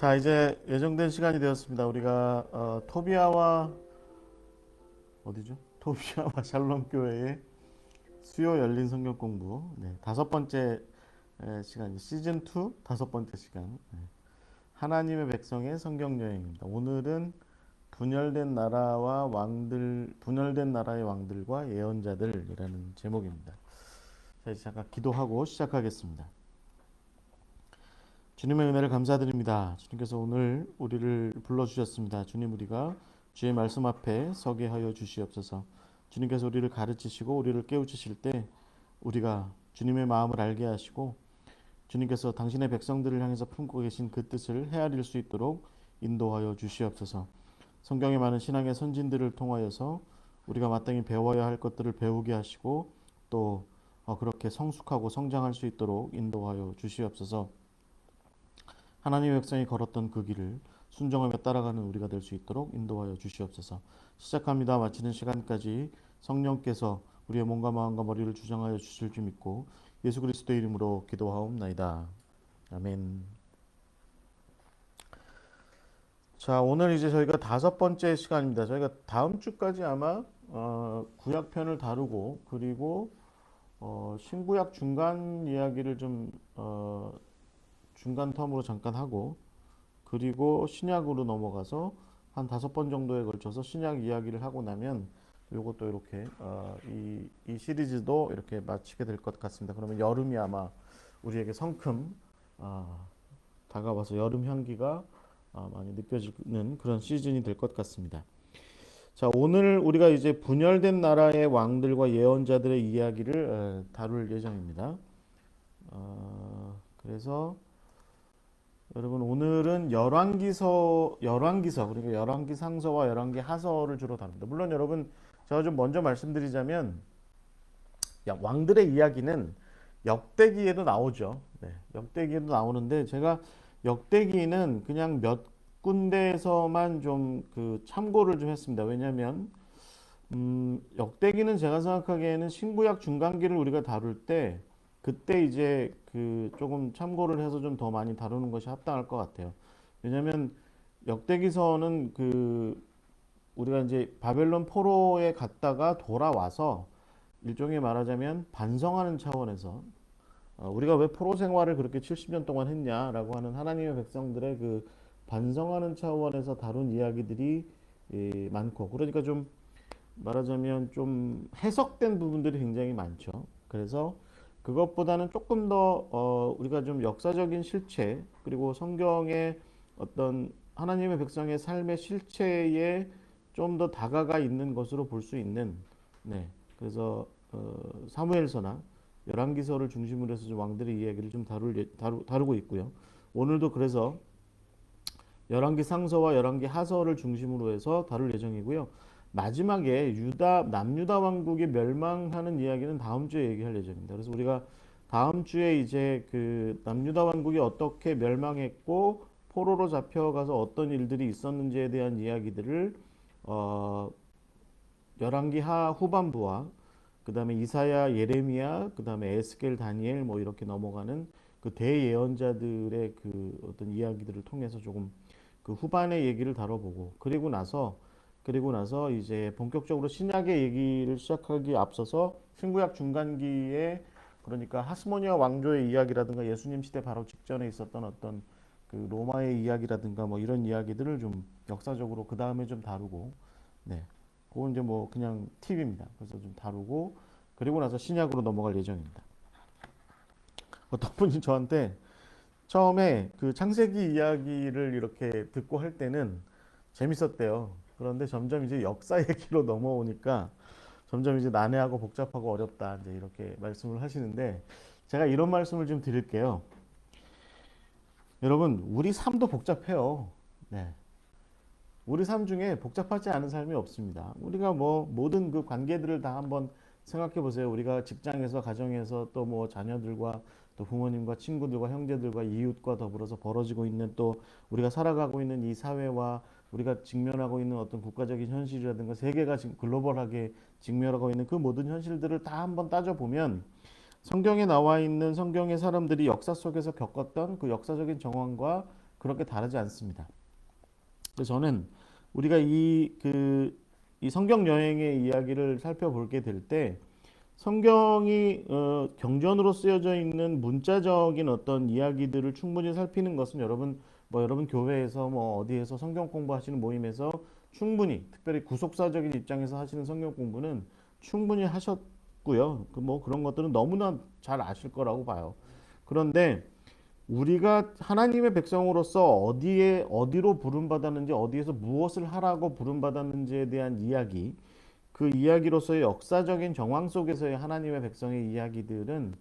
자, 이제 예정된 시간이 되었습니다. 우리가 토비아와 어디죠? 토비아와 샬롬 교회의 수요 열린 성경 공부 다섯 번째 시간, 시즌 2 다섯 번째 시간, 하나님의 백성의 성경 여행입니다. 오늘은 분열된 나라의 왕들과 예언자들이라는 제목입니다. 자, 이제 잠깐 기도하고 시작하겠습니다. 주님의 은혜를 감사드립니다. 주님께서 오늘 우리를 불러주셨습니다. 주님, 우리가 주의 말씀 앞에 서게 하여 주시옵소서. 주님께서 우리를 가르치시고 우리를 깨우치실 때 우리가 주님의 마음을 알게 하시고 주님께서 당신의 백성들을 향해서 품고 계신 그 뜻을 헤아릴 수 있도록 인도하여 주시옵소서. 성경에 많은 신앙의 선진들을 통하여서 우리가 마땅히 배워야 할 것들을 배우게 하시고 또 그렇게 성숙하고 성장할 수 있도록 인도하여 주시옵소서. 하나님의 백성이 걸었던 그 길을 순종하며 따라가는 우리가 될 수 있도록 인도하여 주시옵소서. 시작합니다. 마치는 시간까지 성령께서 우리의 몸과 마음과 머리를 주장하여 주실 줄 믿고 예수 그리스도의 이름으로 기도하옵나이다. 아멘. 자, 오늘 이제 저희가 다섯 번째 시간입니다. 저희가 다음 주까지 아마 구약편을 다루고 그리고 신구약 중간 이야기를 좀 중간 텀으로 잠깐 하고 그리고 신약으로 넘어가서 한 다섯 번 정도에 걸쳐서 신약 이야기를 하고 나면 요것도 이렇게 이 시리즈도 이렇게 마치게 될 것 같습니다. 그러면 여름이 아마 우리에게 성큼 다가와서 여름 향기가 많이 느껴지는 그런 시즌이 될 것 같습니다. 자, 오늘 우리가 이제 분열된 나라의 왕들과 예언자들의 이야기를 다룰 예정입니다. 그래서 여러분, 오늘은 열왕기서 그리고 열왕기상서와 열왕기하서를 주로 다룹니다. 물론 여러분, 제가 좀 먼저 말씀드리자면 왕들의 이야기는 역대기에도 나오죠. 역대기에도 나오는데 제가 역대기는 그냥 몇 군데에서만 좀 그 참고를 좀 했습니다. 왜냐하면 역대기는 제가 생각하기에는 신구약 중간기를 우리가 다룰 때 그때 이제 그 조금 참고를 해서 좀 더 많이 다루는 것이 합당할 것 같아요. 왜냐하면 역대기서는 그 우리가 이제 바벨론 포로에 갔다가 돌아와서 일종의 말하자면 반성하는 차원에서 우리가 왜 포로 생활을 그렇게 70년 동안 했냐라고 하는 하나님의 백성들의 그 반성하는 차원에서 다룬 이야기들이 많고, 그러니까 좀 말하자면 좀 해석된 부분들이 굉장히 많죠. 그래서 그것보다는 조금 더 우리가 좀 역사적인 실체 그리고 성경의 어떤 하나님의 백성의 삶의 실체에 좀 더 다가가 있는 것으로 볼 수 있는, 그래서 사무엘서나 열왕기서를 중심으로 해서 좀 왕들의 이야기를 좀 다루고 있고요. 오늘도 그래서 열왕기 상서와 열왕기 하서를 중심으로 해서 다룰 예정이고요. 마지막에 남유다 왕국이 멸망하는 이야기는 다음 주에 얘기할 예정입니다. 그래서 우리가 다음 주에 이제 그 남유다 왕국이 어떻게 멸망했고 포로로 잡혀가서 어떤 일들이 있었는지에 대한 이야기들을 열왕기 후반부와 그 다음에 이사야, 예레미야, 그 다음에 에스겔, 다니엘 뭐 이렇게 넘어가는 그 대예언자들의 그 어떤 이야기들을 통해서 조금 그 후반의 얘기를 다뤄보고 그리고 나서 이제 본격적으로 신약의 얘기를 시작하기 앞서서 신구약 중간기에 그러니까 하스모니아 왕조의 이야기라든가 예수님 시대 바로 직전에 있었던 어떤 그 로마의 이야기라든가 뭐 이런 이야기들을 좀 역사적으로 그 다음에 좀 다루고, 그건 이제 뭐 그냥 팁입니다. 그래서 좀 다루고 그리고 나서 신약으로 넘어갈 예정입니다. 어떤 분이 저한테 처음에 그 창세기 이야기를 이렇게 듣고 할 때는 재밌었대요. 그런데 점점 이제 역사 얘기로 넘어오니까 점점 이제 난해하고 복잡하고 어렵다 이제 이렇게 말씀을 하시는데 제가 이런 말씀을 좀 드릴게요. 여러분, 우리 삶도 복잡해요. 네. 우리 삶 중에 복잡하지 않은 삶이 없습니다. 우리가 뭐 모든 그 관계들을 다 한번 생각해 보세요. 우리가 직장에서, 가정에서, 또 뭐 자녀들과, 또 부모님과, 친구들과, 형제들과, 이웃과 더불어서 벌어지고 있는, 또 우리가 살아가고 있는 이 사회와 우리가 직면하고 있는 어떤 국가적인 현실이라든가 세계가 지금 글로벌하게 직면하고 있는 그 모든 현실들을 다 한번 따져보면 성경에 나와 있는 성경의 사람들이 역사 속에서 겪었던 그 역사적인 정황과 그렇게 다르지 않습니다. 그래서 저는 우리가 이 성경 여행의 이야기를 살펴보게 될 때 성경이 경전으로 쓰여져 있는 문자적인 어떤 이야기들을 충분히 살피는 것은 여러분 교회에서 뭐 어디에서 성경 공부하시는 모임에서 충분히 특별히 구속사적인 입장에서 하시는 성경 공부는 충분히 하셨고요. 뭐 그런 것들은 너무나 잘 아실 거라고 봐요. 그런데 우리가 하나님의 백성으로서 어디로 부름받았는지, 어디에서 무엇을 하라고 부름받았는지에 대한 이야기, 그 이야기로서의 역사적인 정황 속에서의 하나님의 백성의 이야기들은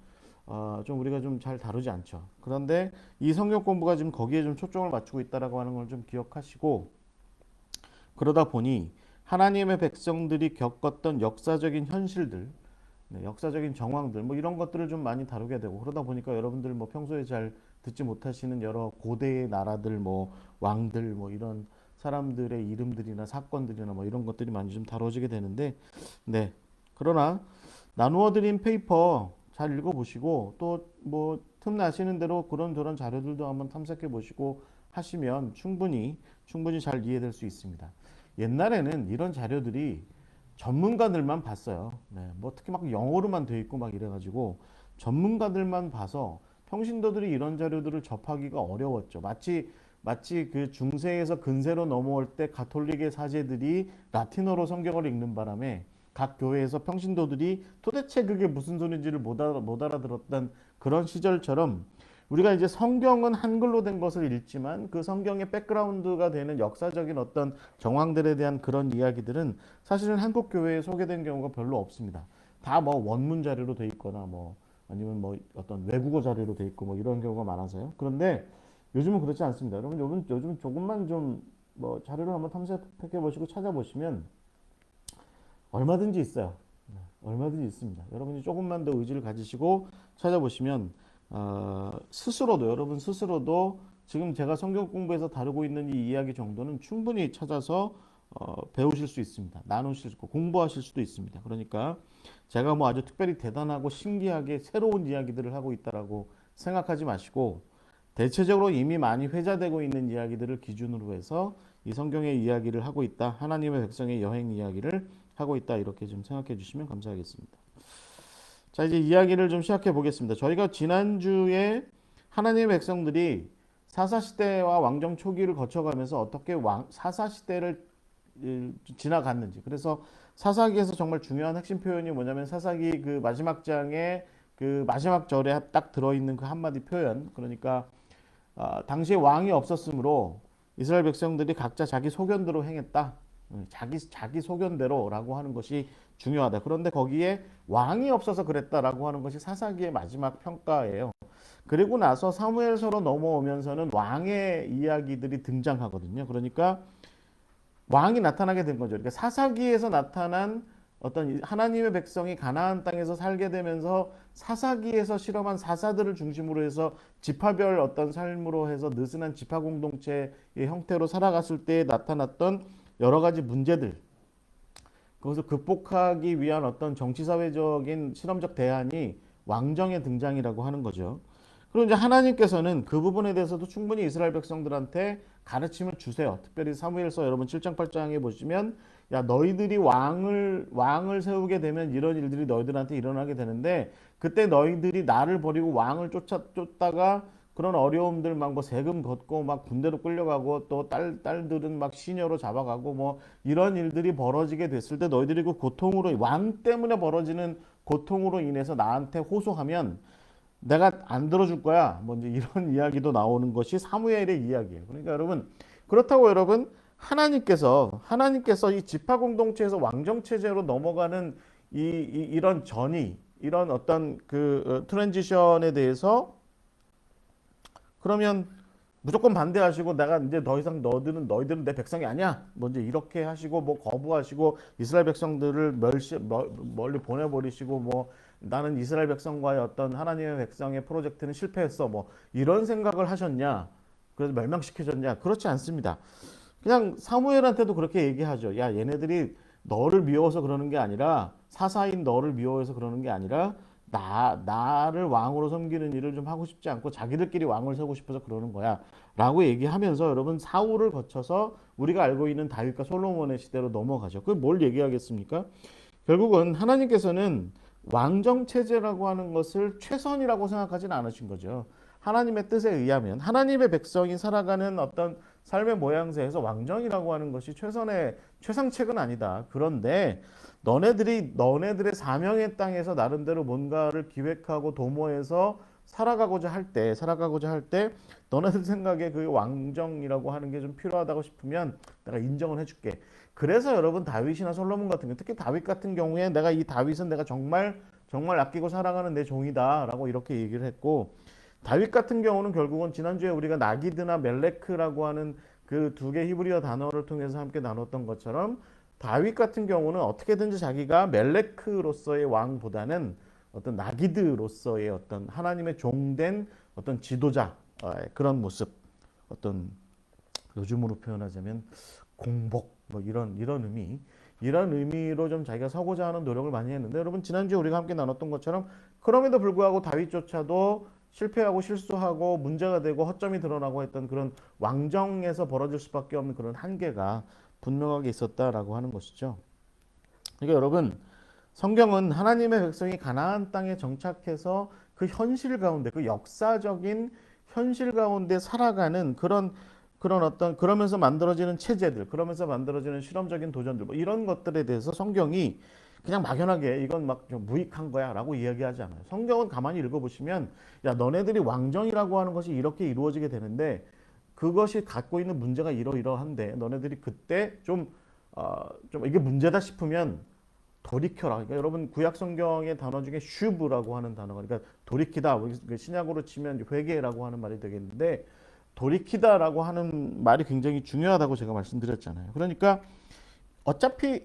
좀 우리가 좀 잘 다루지 않죠. 그런데 이 성경 공부가 지금 거기에 좀 초점을 맞추고 있다라고 하는 걸 좀 기억하시고, 그러다 보니 하나님의 백성들이 겪었던 역사적인 현실들, 역사적인 정황들, 뭐 이런 것들을 좀 많이 다루게 되고, 그러다 보니까 여러분들 뭐 평소에 잘 듣지 못하시는 여러 고대의 나라들, 뭐 왕들, 뭐 이런 사람들의 이름들이나 사건들이나 뭐 이런 것들이 많이 좀 다뤄지게 되는데, 네. 그러나 나누어 드린 페이퍼 잘 읽어보시고 또 뭐 틈나시는 대로 그런저런 자료들도 한번 탐색해 보시고 하시면 충분히 잘 이해될 수 있습니다. 옛날에는 이런 자료들이 전문가들만 봤어요. 네, 뭐 특히 막 영어로만 돼 있고 막 이래가지고 전문가들만 봐서 평신도들이 이런 자료들을 접하기가 어려웠죠. 마치 그 중세에서 근세로 넘어올 때 가톨릭의 사제들이 라틴어로 성경을 읽는 바람에 각 교회에서 평신도들이 도대체 그게 무슨 소리인지를 못 알아들었던 그런 시절처럼 우리가 이제 성경은 한글로 된 것을 읽지만 그 성경의 백그라운드가 되는 역사적인 어떤 정황들에 대한 그런 이야기들은 사실은 한국 교회에 소개된 경우가 별로 없습니다. 다 뭐 원문 자료로 돼 있거나 뭐 아니면 뭐 어떤 외국어 자료로 돼 있고 뭐 이런 경우가 많아서요. 그런데 요즘은 그렇지 않습니다. 여러분 요즘 조금만 좀 뭐 자료를 한번 탐색해 보시고 찾아보시면 얼마든지 있어요. 얼마든지 있습니다. 여러분이 조금만 더 의지를 가지시고 찾아보시면 여러분 스스로도 지금 제가 성경 공부에서 다루고 있는 이 이야기 정도는 충분히 찾아서 배우실 수 있습니다. 나누실 수 있고 공부하실 수도 있습니다. 그러니까 제가 뭐 아주 특별히 대단하고 신기하게 새로운 이야기들을 하고 있다라고 생각하지 마시고 대체적으로 이미 많이 회자되고 있는 이야기들을 기준으로 해서 이 성경의 이야기를 하고 있다. 하나님의 백성의 여행 이야기를 하고 있다. 이렇게 좀 생각해 주시면 감사하겠습니다. 자, 이제 이야기를 좀 시작해 보겠습니다. 저희가 지난주에 하나님의 백성들이 사사시대와 왕정 초기를 거쳐가면서 어떻게 사사시대를 지나갔는지. 그래서 사사기에서 정말 중요한 핵심 표현이 뭐냐면 사사기 그 마지막 장에 그 마지막 절에 딱 들어있는 그 한마디 표현. 그러니까 당시에 왕이 없었으므로 이스라엘 백성들이 각자 자기 소견대로 행했다. 자기 소견대로라고 하는 것이 중요하다. 그런데 거기에 왕이 없어서 그랬다라고 하는 것이 사사기의 마지막 평가예요. 그리고 나서 사무엘서로 넘어오면서는 왕의 이야기들이 등장하거든요. 그러니까 왕이 나타나게 된 거죠. 그러니까 사사기에서 나타난 어떤 하나님의 백성이 가나안 땅에서 살게 되면서 사사기에서 실험한 사사들을 중심으로 해서 지파별 어떤 삶으로 해서 느슨한 지파 공동체의 형태로 살아갔을 때 나타났던 여러 가지 문제들, 그것을 극복하기 위한 어떤 정치사회적인 실험적 대안이 왕정의 등장이라고 하는 거죠. 그리고 이제 하나님께서는 그 부분에 대해서도 충분히 이스라엘 백성들한테 가르침을 주세요. 특별히 사무엘서 여러분 7장 8장에 보시면 야 너희들이 왕을 세우게 되면 이런 일들이 너희들한테 일어나게 되는데 그때 너희들이 나를 버리고 왕을 쫓다가 그런 어려움들 막 뭐 세금 걷고 막 군대로 끌려가고 또 딸들은 막 시녀로 잡아가고 뭐 이런 일들이 벌어지게 됐을 때 너희들이 그 고통으로 왕 때문에 벌어지는 고통으로 인해서 나한테 호소하면 내가 안 들어줄 거야. 뭐 이제 이런 이야기도 나오는 것이 사무엘의 이야기예요. 그러니까 여러분 그렇다고 여러분 하나님께서 이 지파 공동체에서 왕정 체제로 넘어가는 이런 이런 어떤 그 트랜지션에 대해서 그러면 무조건 반대하시고 내가 이제 더 이상 너희들은 내 백성이 아니야. 뭐 이제 이렇게 하시고 뭐 거부하시고 이스라엘 백성들을 멀리 보내버리시고 뭐 나는 이스라엘 백성과의 어떤 하나님의 백성의 프로젝트는 실패했어. 뭐 이런 생각을 하셨냐? 그래서 멸망시켜졌냐? 그렇지 않습니다. 그냥 사무엘한테도 그렇게 얘기하죠. 야, 얘네들이 너를 미워서 그러는 게 아니라 사사인 너를 미워해서 그러는 게 아니라 나를 왕으로 섬기는 일을 좀 하고 싶지 않고 자기들끼리 왕을 세우고 싶어서 그러는 거야. 라고 얘기하면서 여러분 사울을 거쳐서 우리가 알고 있는 다윗과 솔로몬의 시대로 넘어가죠. 그걸 뭘 얘기하겠습니까? 결국은 하나님께서는 왕정 체제라고 하는 것을 최선이라고 생각하진 않으신 거죠. 하나님의 뜻에 의하면 하나님의 백성이 살아가는 어떤 삶의 모양새에서 왕정이라고 하는 것이 최선의 최상책은 아니다. 그런데 너네들의 사명의 땅에서 나름대로 뭔가를 기획하고 도모해서 살아가고자 할 때 너네들 생각에 그 왕정이라고 하는 게 좀 필요하다고 싶으면 내가 인정을 해줄게. 그래서 여러분 다윗이나 솔로몬 같은 경우, 특히 다윗 같은 경우에 내가 이 다윗은 내가 정말 정말 아끼고 사랑하는 내 종이다라고 이렇게 얘기를 했고, 다윗 같은 경우는 결국은 지난주에 우리가 나기드나 멜레크라고 하는 그 두 개 히브리어 단어를 통해서 함께 나눴던 것처럼 다윗 같은 경우는 어떻게든지 자기가 멜레크로서의 왕보다는 어떤 나기드로서의 어떤 하나님의 종된 어떤 지도자 그런 모습, 어떤 요즘으로 표현하자면 공복 뭐 이런 의미로 좀 자기가 서고자 하는 노력을 많이 했는데, 여러분 지난주에 우리가 함께 나눴던 것처럼 그럼에도 불구하고 다윗조차도 실패하고 실수하고 문제가 되고 허점이 드러나고 했던 그런 왕정에서 벌어질 수밖에 없는 그런 한계가 분명하게 있었다라고 하는 것이죠. 그러니까 여러분 성경은 하나님의 백성이 가나안 땅에 정착해서 그 현실 가운데, 그 역사적인 현실 가운데 살아가는 그런 어떤 그러면서 만들어지는 체제들, 그러면서 만들어지는 실험적인 도전들, 뭐 이런 것들에 대해서 성경이 그냥 막연하게 이건 막 좀 무익한 거야라고 이야기하지 않아요. 성경은 가만히 읽어보시면 야 너네들이 왕정이라고 하는 것이 이렇게 이루어지게 되는데 그것이 갖고 있는 문제가 이러이러한데 너네들이 그때 좀 이게 문제다 싶으면 돌이켜라. 그러니까 여러분 구약 성경의 단어 중에 슈브라고 하는 단어가, 그러니까 돌이키다. 신약으로 치면 회개라고 하는 말이 되겠는데 돌이키다라고 하는 말이 굉장히 중요하다고 제가 말씀드렸잖아요. 그러니까 어차피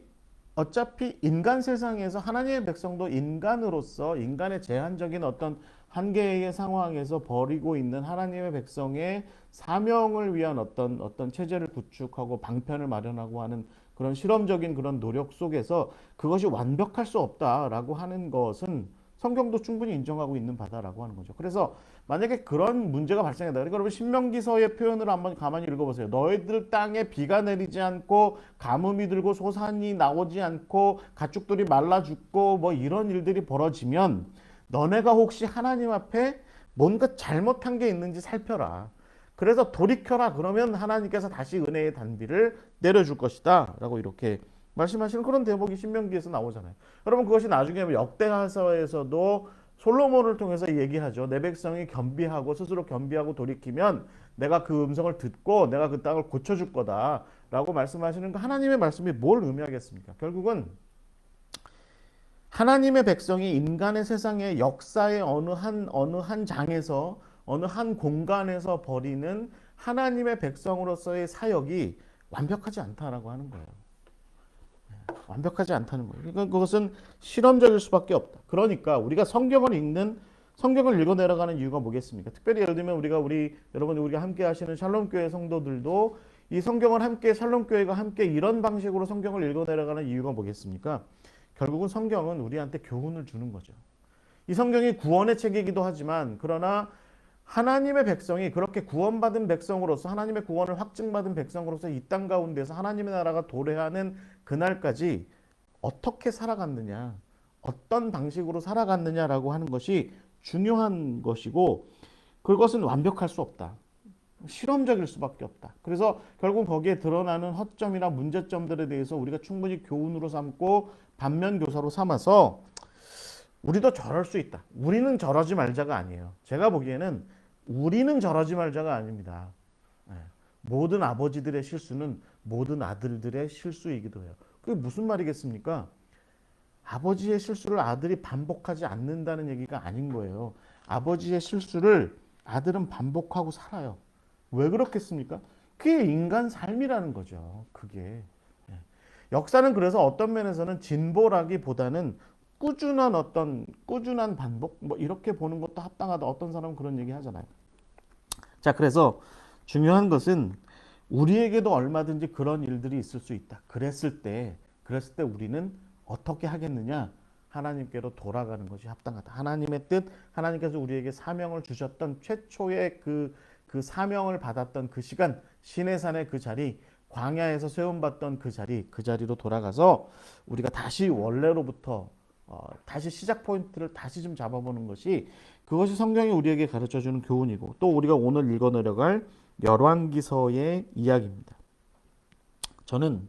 인간 세상에서 하나님의 백성도 인간으로서 인간의 제한적인 어떤 한계의 상황에서 벌이고 있는 하나님의 백성의 사명을 위한 어떤 체제를 구축하고 방편을 마련하고 하는 그런 실험적인 그런 노력 속에서 그것이 완벽할 수 없다라고 하는 것은 성경도 충분히 인정하고 있는 바다라고 하는 거죠. 그래서 만약에 그런 문제가 발생한다. 그러니까 여러분 신명기서의 표현을 한번 가만히 읽어보세요. 너희들 땅에 비가 내리지 않고 가뭄이 들고 소산이 나오지 않고 가축들이 말라 죽고 뭐 이런 일들이 벌어지면 너네가 혹시 하나님 앞에 뭔가 잘못한 게 있는지 살펴라. 그래서 돌이켜라. 그러면 하나님께서 다시 은혜의 단비를 내려줄 것이다. 라고 이렇게 말씀하시는 그런 대목이 신명기에서 나오잖아요. 여러분 그것이 나중에 역대하서에서도 솔로몬을 통해서 얘기하죠. 내 백성이 겸비하고 스스로 겸비하고 돌이키면 내가 그 음성을 듣고 내가 그 땅을 고쳐줄 거다라고 말씀하시는 거, 하나님의 말씀이 뭘 의미하겠습니까? 결국은 하나님의 백성이 인간의 세상의 역사의 어느 한 장에서 어느 한 공간에서 벌이는 하나님의 백성으로서의 사역이 완벽하지 않다라고 하는 거예요. 완벽하지 않다는 거예요. 그러니까 그것은 실험적일 수밖에 없다. 그러니까 우리가 성경을 읽어 내려가는 이유가 뭐겠습니까? 특별히 예를 들면 여러분 우리가 함께 하시는 샬롬교회 성도들도 이 성경을 함께 샬롬교회가 함께 이런 방식으로 성경을 읽어 내려가는 이유가 뭐겠습니까? 결국은 성경은 우리한테 교훈을 주는 거죠. 이 성경이 구원의 책이기도 하지만 그러나 하나님의 백성이 그렇게 구원받은 백성으로서 하나님의 구원을 확증받은 백성으로서 이 땅 가운데서 하나님의 나라가 도래하는 그날까지 어떻게 살아갔느냐, 어떤 방식으로 살아갔느냐라고 하는 것이 중요한 것이고 그것은 완벽할 수 없다. 실험적일 수밖에 없다. 그래서 결국 거기에 드러나는 허점이나 문제점들에 대해서 우리가 충분히 교훈으로 삼고 반면 교사로 삼아서 우리도 저럴 수 있다. 우리는 저러지 말자가 아니에요. 제가 보기에는 우리는 저러지 말자가 아닙니다. 모든 아버지들의 실수는 모든 아들들의 실수이기도 해요. 그게 무슨 말이겠습니까? 아버지의 실수를 아들이 반복하지 않는다는 얘기가 아닌 거예요. 아버지의 실수를 아들은 반복하고 살아요. 왜 그렇겠습니까? 그게 인간 삶이라는 거죠. 그게. 역사는 그래서 어떤 면에서는 진보라기보다는 꾸준한 반복 뭐 이렇게 보는 것도 합당하다. 어떤 사람은 그런 얘기 하잖아요. 자, 그래서 중요한 것은 우리에게도 얼마든지 그런 일들이 있을 수 있다. 그랬을 때 우리는 어떻게 하겠느냐? 하나님께로 돌아가는 것이 합당하다. 하나님의 뜻, 하나님께서 우리에게 사명을 주셨던 최초의 그 사명을 받았던 그 시간, 시내산의 그 자리, 광야에서 세움받던 그 자리로 돌아가서 우리가 다시 원래로부터 다시 시작 포인트를 다시 좀 잡아보는 것이, 그것이 성경이 우리에게 가르쳐주는 교훈이고, 또 우리가 오늘 읽어 내려갈 열왕기서의 이야기입니다. 저는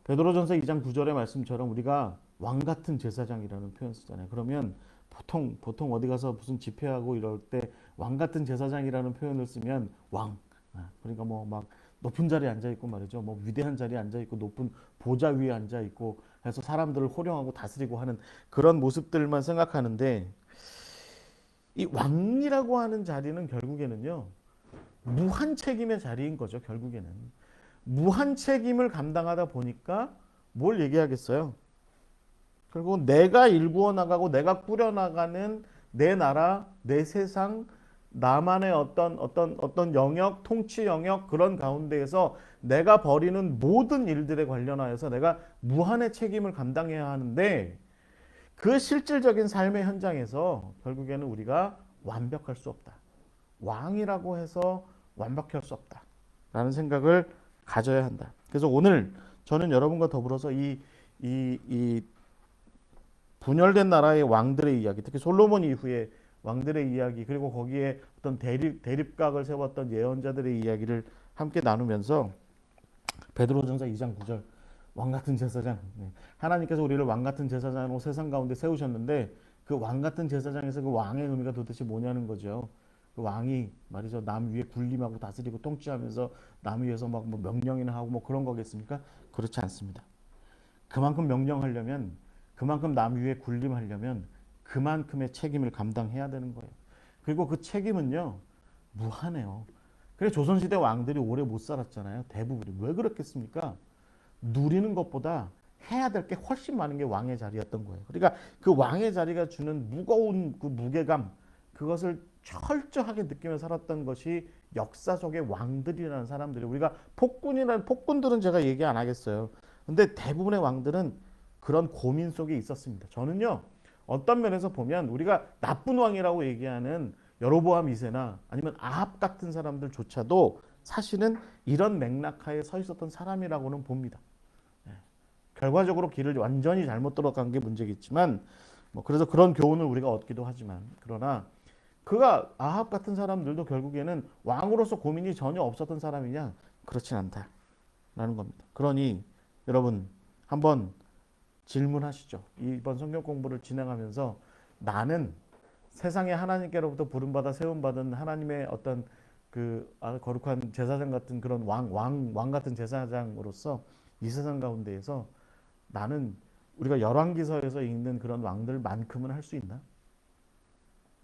베드로전서 2장 9절의 말씀처럼 우리가 왕 같은 제사장이라는 표현 쓰잖아요. 그러면 보통 어디 가서 무슨 집회하고 이럴 때 왕 같은 제사장이라는 표현을 쓰면 왕, 그러니까 뭐 막 높은 자리에 앉아 있고 말이죠. 뭐 위대한 자리에 앉아 있고 높은 보좌 위에 앉아 있고 해서 사람들을 호령하고 다스리고 하는 그런 모습들만 생각하는데, 이 왕이라고 하는 자리는 결국에는요, 무한 책임의 자리인 거죠. 결국에는 무한 책임을 감당하다 보니까 뭘 얘기하겠어요? 결국 내가 일구어 나가고 내가 꾸려 나가는 내 나라, 내 세상, 나만의 어떤 영역, 통치 영역, 그런 가운데에서 내가 벌이는 모든 일들에 관련하여서 내가 무한의 책임을 감당해야 하는데, 그 실질적인 삶의 현장에서 결국에는 우리가 완벽할 수 없다. 왕이라고 해서 완벽할 수 없다. 라는 생각을 가져야 한다. 그래서 오늘 저는 여러분과 더불어서 이 분열된 나라의 왕들의 이야기, 특히 솔로몬 이후의 왕들의 이야기, 그리고 거기에 어떤 대립각을 세웠던 예언자들의 이야기를 함께 나누면서, 베드로전서 2장 9절 왕 같은 제사장, 하나님께서 우리를 왕 같은 제사장으로 세상 가운데 세우셨는데, 그 왕 같은 제사장에서 그 왕의 의미가 도대체 뭐냐는 거죠. 그 왕이 말이죠, 남 위에 군림하고 다스리고 통치하면서 남 위에서 막 뭐 명령이나 하고 뭐 그런 거겠습니까? 그렇지 않습니다. 그만큼 명령하려면, 그만큼 남 위에 군림하려면 그만큼의 책임을 감당해야 되는 거예요. 그리고 그 책임은요, 무한해요. 그래서 조선시대 왕들이 오래 못 살았잖아요. 대부분이. 왜 그렇겠습니까? 누리는 것보다 해야 될 게 훨씬 많은 게 왕의 자리였던 거예요. 그러니까 그 왕의 자리가 주는 무거운 그 무게감, 그것을 철저하게 느끼며 살았던 것이 역사 속의 왕들이라는 사람들이, 우리가 폭군들은 제가 얘기 안 하겠어요. 근데 대부분의 왕들은 그런 고민 속에 있었습니다. 저는요, 어떤 면에서 보면 우리가 나쁜 왕이라고 얘기하는 여로보암 2세나 아니면 아합 같은 사람들조차도 사실은 이런 맥락하에 서 있었던 사람이라고는 봅니다. 결과적으로 길을 완전히 잘못 들어간 게 문제겠지만, 뭐 그래서 그런 교훈을 우리가 얻기도 하지만, 그러나 그가 아합 같은 사람들도 결국에는 왕으로서 고민이 전혀 없었던 사람이냐? 그렇진 않다라는 겁니다. 그러니 여러분 한번 질문하시죠. 이번 성경 공부를 진행하면서 나는 세상에 하나님께로부터 부름받아 세움받은 하나님의 어떤 그 거룩한 제사장 같은 그런 왕 같은 제사장으로서 이 세상 가운데에서 나는 우리가 열왕기서에서 읽는 그런 왕들만큼은 할 수 있나?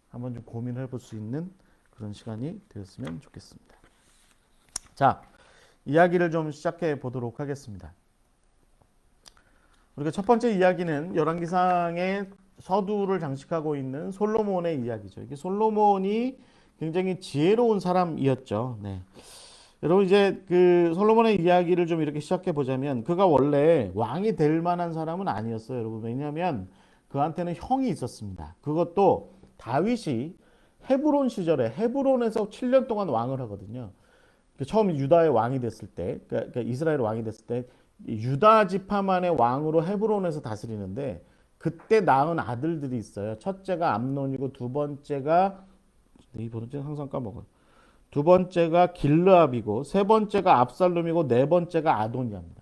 한번 좀 고민해 볼 수 있는 그런 시간이 되었으면 좋겠습니다. 자, 이야기를 좀 시작해 보도록 하겠습니다. 우리가 첫 번째 이야기는 열왕기상의 서두를 장식하고 있는 솔로몬의 이야기죠. 이게 솔로몬이 굉장히 지혜로운 사람이었죠. 네. 여러분 이제 그 솔로몬의 이야기를 좀 이렇게 시작해 보자면, 그가 원래 왕이 될 만한 사람은 아니었어요, 여러분. 왜냐하면 그한테는 형이 있었습니다. 그것도 다윗이 헤브론 시절에 헤브론에서 7년 동안 왕을 하거든요. 처음 유다의 왕이 됐을 때, 그러니까 이스라엘 왕이 됐을 때 유다 지파만의 왕으로 헤브론에서 다스리는데, 그때 낳은 아들들이 있어요. 첫째가 암논이고, 두 번째가 항상 까먹어요. 두 번째가 길르압이고, 세 번째가 압살롬이고, 네 번째가 아도니아입니다.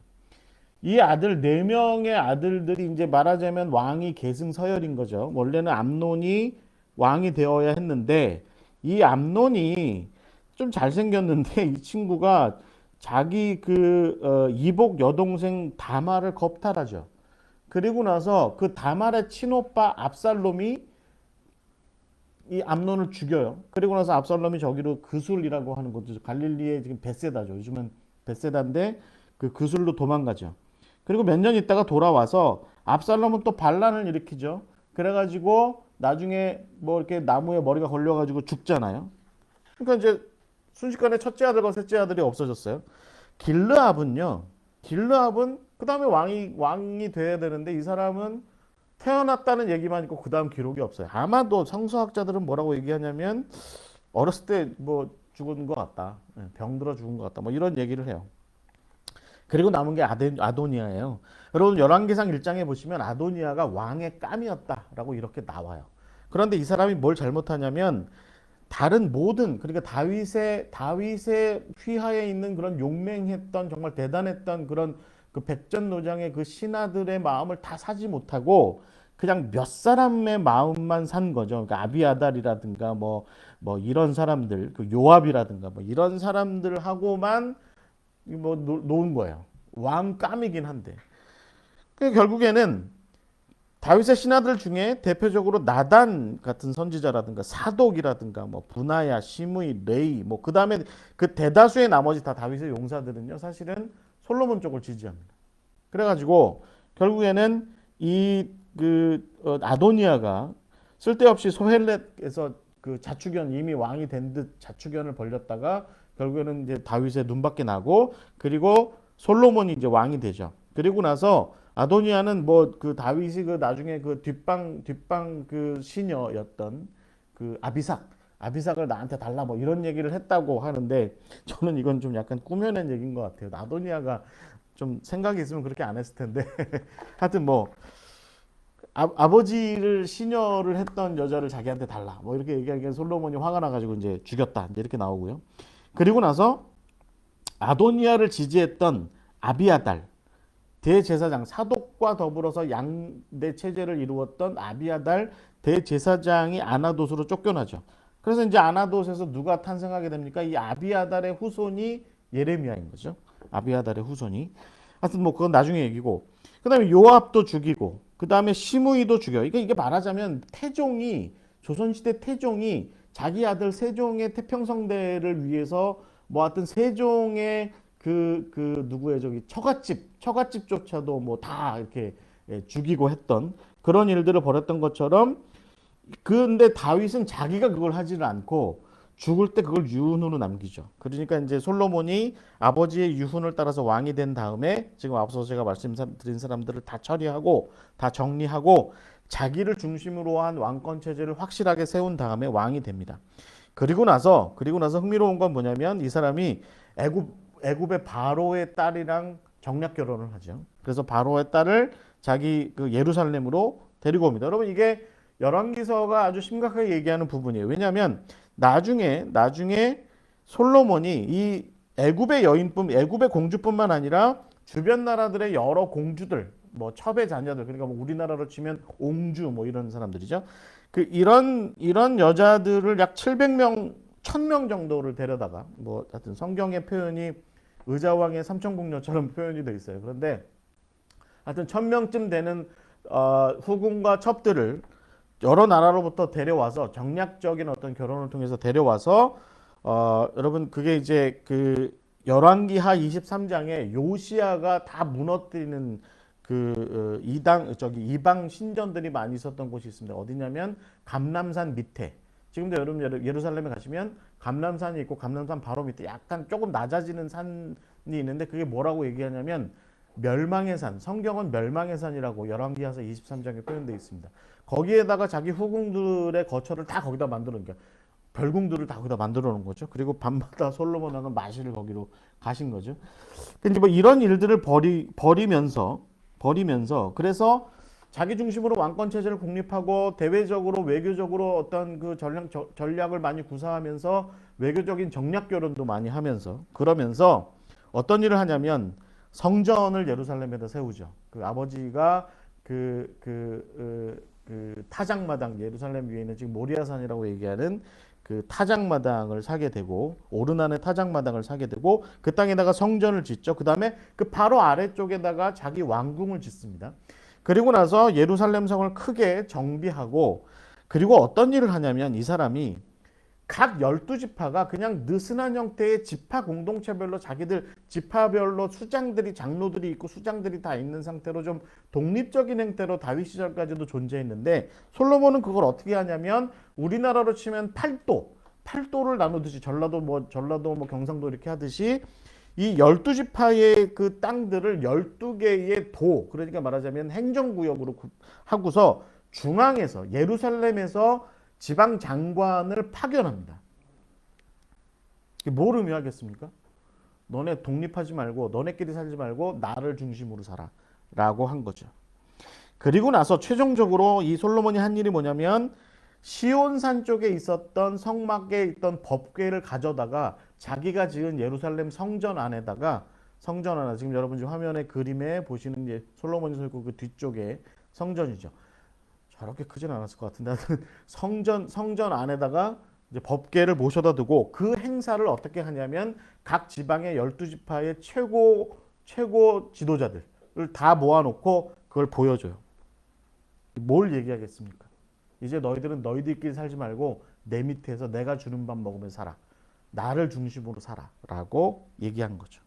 이 아들 4명의 아들들이 이제 말하자면 왕이 계승서열인 거죠. 원래는 암논이 왕이 되어야 했는데, 이 암논이 좀 잘생겼는데 이 친구가 자기 이복 여동생 다말을 겁탈하죠. 그리고 나서 그 다말의 친오빠 압살롬이 이 암논을 죽여요. 그리고 나서 압살롬이 저기로 그술이라고 하는 곳이죠. 갈릴리의 지금 벳세다죠. 요즘은 벳세다인데 그 그술로 도망가죠. 그리고 몇 년 있다가 돌아와서 압살롬은 또 반란을 일으키죠. 그래가지고 나중에 뭐 이렇게 나무에 머리가 걸려가지고 죽잖아요. 그러니까 이제 순식간에 첫째 아들과 셋째 아들이 없어졌어요. 길르압은 그 다음에 왕이 돼야 되는데, 이 사람은 태어났다는 얘기만 있고 그 다음 기록이 없어요. 아마도 성서학자들은 뭐라고 얘기하냐면 어렸을 때 뭐 죽은 것 같다. 병들어 죽은 것 같다. 뭐 이런 얘기를 해요. 그리고 남은 게 아도니아예요. 여러분 열왕기상 1장에 보시면 아도니아가 왕의 깜이었다라고 이렇게 나와요. 그런데 이 사람이 뭘 잘못하냐면 다른 모든 그러니까 다윗의 휘하에 있는 그런 용맹했던 정말 대단했던 그런 그 백전노장의 그 신하들의 마음을 다 사지 못하고 그냥 몇 사람의 마음만 산 거죠. 그러니까 아비아달이라든가 뭐 이런 사람들, 그 요압이라든가 뭐 이런 사람들하고만 뭐 놓은 거예요. 왕감이긴 한데. 결국에는 다윗의 신하들 중에 대표적으로 나단 같은 선지자라든가 사독이라든가 뭐 분하야, 시므이, 레이 뭐 그다음에 그 대다수의 나머지 다 다윗의 용사들은요. 사실은 솔로몬 쪽을 지지합니다. 그래가지고 결국에는 아도니아가 쓸데없이 소헬렛에서 그 자축연 이미 왕이 된 듯 자축연을 벌렸다가 결국에는 이제 다윗의 눈밖에 나고 그리고 솔로몬이 이제 왕이 되죠. 그리고 나서 아도니아는 뭐 그 다윗이 그 나중에 그 뒷방 그 시녀였던 그 아비삭을 나한테 달라 뭐 이런 얘기를 했다고 하는데 저는 이건 좀 약간 꾸며낸 얘기인 것 같아요. 아도니아가 좀 생각이 있으면 그렇게 안 했을 텐데 하여튼 뭐 아버지를 시녀를 했던 여자를 자기한테 달라 뭐 이렇게 얘기하기에 솔로몬이 화가 나가지고 이제 죽였다 이제 이렇게 나오고요. 그리고 나서 아도니아를 지지했던 아비아달 대제사장 사독과 더불어서 양대 체제를 이루었던 아비아달 대제사장이 아나돗으로 쫓겨나죠. 그래서 이제 아나돗에서 누가 탄생하게 됩니까? 이 아비아달의 후손이 예레미야인 거죠. 아비아달의 후손이. 하여튼 뭐 그건 나중에 얘기고. 그다음에 요압도 죽이고, 그다음에 시므이도 죽여요. 이게 말하자면 조선시대 태종이 자기 아들 세종의 태평성대를 위해서 뭐 하여튼 세종의 누구의 처갓집조차도 뭐 다 이렇게 죽이고 했던 그런 일들을 벌였던 것처럼 근데 다윗은 자기가 그걸 하지는 않고 죽을 때 그걸 유훈으로 남기죠. 그러니까 이제 솔로몬이 아버지의 유훈을 따라서 왕이 된 다음에 지금 앞서 제가 말씀드린 사람들을 다 처리하고 다 정리하고 자기를 중심으로 한 왕권 체제를 확실하게 세운 다음에 왕이 됩니다. 그리고 나서 흥미로운 건 뭐냐면 이 사람이 애굽의 바로의 딸이랑 정략 결혼을 하죠. 그래서 바로의 딸을 자기 그 예루살렘으로 데리고 옵니다. 여러분 이게 열왕기서가 아주 심각하게 얘기하는 부분이에요. 왜냐하면 나중에 솔로몬이 이 애굽의 공주뿐만 아니라 주변 나라들의 여러 공주들, 뭐 첩의 자녀들, 그러니까 뭐 우리나라로 치면 옹주 뭐 이런 사람들이죠. 이런 여자들을 약 700명, 1000명 정도를 데려다가 뭐 하여튼 성경의 표현이 의자왕의 삼천궁녀처럼 표현이 돼 있어요. 그런데 하여튼 1000명쯤 되는 후궁과 첩들을 여러 나라로부터 데려와서 정략적인 어떤 결혼을 통해서 데려와서 여러분 그게 이제 그 열왕기하 23장에 요시야가 다 무너뜨리는 이방 신전들이 많이 있었던 곳이 있습니다. 어디냐면 감람산 밑에. 지금도 여러분 예루살렘에 가시면 감람산이 있고 감람산 바로 밑에 약간 조금 낮아지는 산이 있는데 그게 뭐라고 얘기하냐면 멸망의 산. 성경은 멸망의 산이라고 열왕기하서 23장에 표현되어 있습니다. 거기에다가 자기 후궁들의 거처를 다 거기다 만들어 놓은 거야. 별궁들을 다 거기다 만들어 놓은 거죠. 그리고 밤마다 솔로몬하고 마시를 거기로 가신 거죠. 근데 뭐 이런 일들을 버리면서 그래서 자기 중심으로 왕권 체제를 국립하고 대외적으로 외교적으로 어떤 그 전략을 많이 구사하면서 외교적인 정략 결혼도 많이 하면서 그러면서 어떤 일을 하냐면 성전을 예루살렘에다 세우죠. 그 아버지가 타작마당 예루살렘 위에 있는 지금 모리아산이라고 얘기하는 그 타작마당을 사게 되고 오르난의 타작마당을 사게 되고 그 땅에다가 성전을 짓죠. 그 다음에 그 바로 아래쪽에다가 자기 왕궁을 짓습니다. 그리고 나서 예루살렘 성을 크게 정비하고 그리고 어떤 일을 하냐면 이 사람이 각 12지파가 그냥 느슨한 형태의 지파 공동체별로 자기들 지파별로 수장들이 장로들이 있고 수장들이 다 있는 상태로 좀 독립적인 형태로 다윗 시절까지도 존재했는데 솔로몬은 그걸 어떻게 하냐면 우리나라로 치면 팔도를 나누듯이 전라도 뭐 경상도 이렇게 하듯이 이 12지파의 그 땅들을 12개의 도, 그러니까 말하자면 행정구역으로 하고서 중앙에서 예루살렘에서 지방 장관을 파견합니다. 이게 뭘 의미하겠습니까? 너네 독립하지 말고 너네끼리 살지 말고 나를 중심으로 살아 라고 한 거죠. 그리고 나서 최종적으로 이 솔로몬이 한 일이 뭐냐면 시온산 쪽에 있었던 성막에 있던 법궤를 가져다가 자기가 지은 예루살렘 성전 안에다가 성전 안에 지금 여러분 지금 화면에 그림에 보시는 게 솔로몬이 설고 그 뒤쪽에 성전이죠. 저렇게 크진 않았을 것 같은데 성전 안에다가 이제 법궤를 모셔다 두고 그 행사를 어떻게 하냐면 각 지방의 12지파의 최고 지도자들을 다 모아놓고 그걸 보여줘요. 뭘 얘기하겠습니까? 이제 너희들은 너희들끼리 살지 말고 내 밑에서 내가 주는 밥 먹으면 살아. 나를 중심으로 살아. 라고 얘기한 거죠.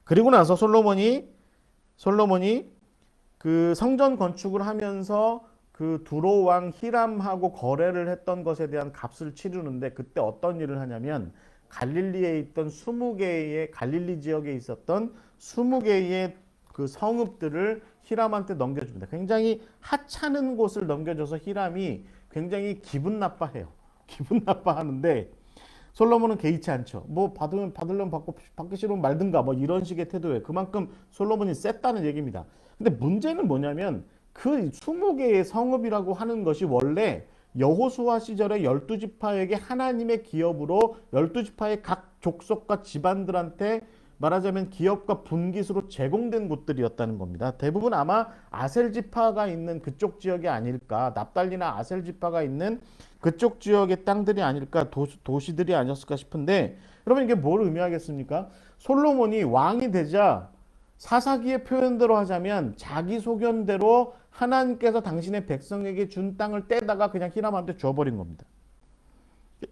그리고 나서 솔로몬이 그 성전 건축을 하면서 그 두로 왕 히람하고 거래를 했던 것에 대한 값을 치르는데 그때 어떤 일을 하냐면 갈릴리에 있던 20개의 갈릴리 지역에 있었던 20개의 그 성읍들을 히람한테 넘겨줍니다. 굉장히 하찮은 곳을 넘겨줘서 히람이 굉장히 기분 나빠해요. 기분 나빠하는데 솔로몬은 개의치 않죠. 뭐 받으려면 받고 받기 싫으면 말든가 뭐 이런 식의 태도예요. 그만큼 솔로몬이 셌다는 얘기입니다. 근데 문제는 뭐냐면 그 20개의 성읍이라고 하는 것이 원래 여호수아 시절에 12지파에게 하나님의 기업으로 12지파의 각 족속과 집안들한테 말하자면 기업과 분깃으로 제공된 곳들이었다는 겁니다. 대부분 아마 아셀지파가 있는 그쪽 지역이 아닐까, 납달리나 아셀지파가 있는 그쪽 지역의 땅들이 아닐까, 도시들이 아니었을까 싶은데 여러분 이게 뭘 의미하겠습니까? 솔로몬이 왕이 되자 사사기의 표현대로 하자면 자기 소견대로 하나님께서 당신의 백성에게 준 땅을 떼다가 그냥 히람한테 줘버린 겁니다.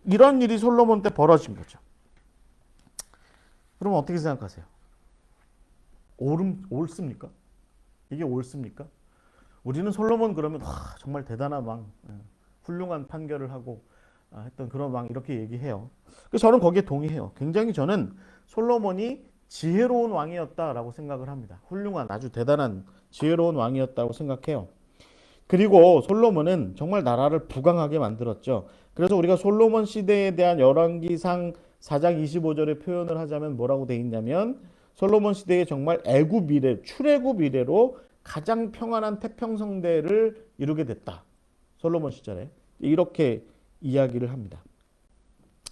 이런 일이 솔로몬 때 벌어진 거죠. 그러면 어떻게 생각하세요? 옳습니까? 이게 옳습니까? 우리는 솔로몬 그러면 정말 대단한 왕, 훌륭한 판결을 하고 했던 그런 왕 이렇게 얘기해요. 그래서 저는 거기에 동의해요. 굉장히 저는 솔로몬이 지혜로운 왕이었다라고 생각을 합니다. 훌륭한 아주 대단한 지혜로운 왕이었다고 생각해요. 그리고 솔로몬은 정말 나라를 부강하게 만들었죠. 그래서 우리가 솔로몬 시대에 대한 열왕기상 4장 25절의 표현을 하자면 뭐라고 돼 있냐면 솔로몬 시대에 정말 출애굽 이래로 가장 평안한 태평성대를 이루게 됐다. 솔로몬 시절에 이렇게 이야기를 합니다.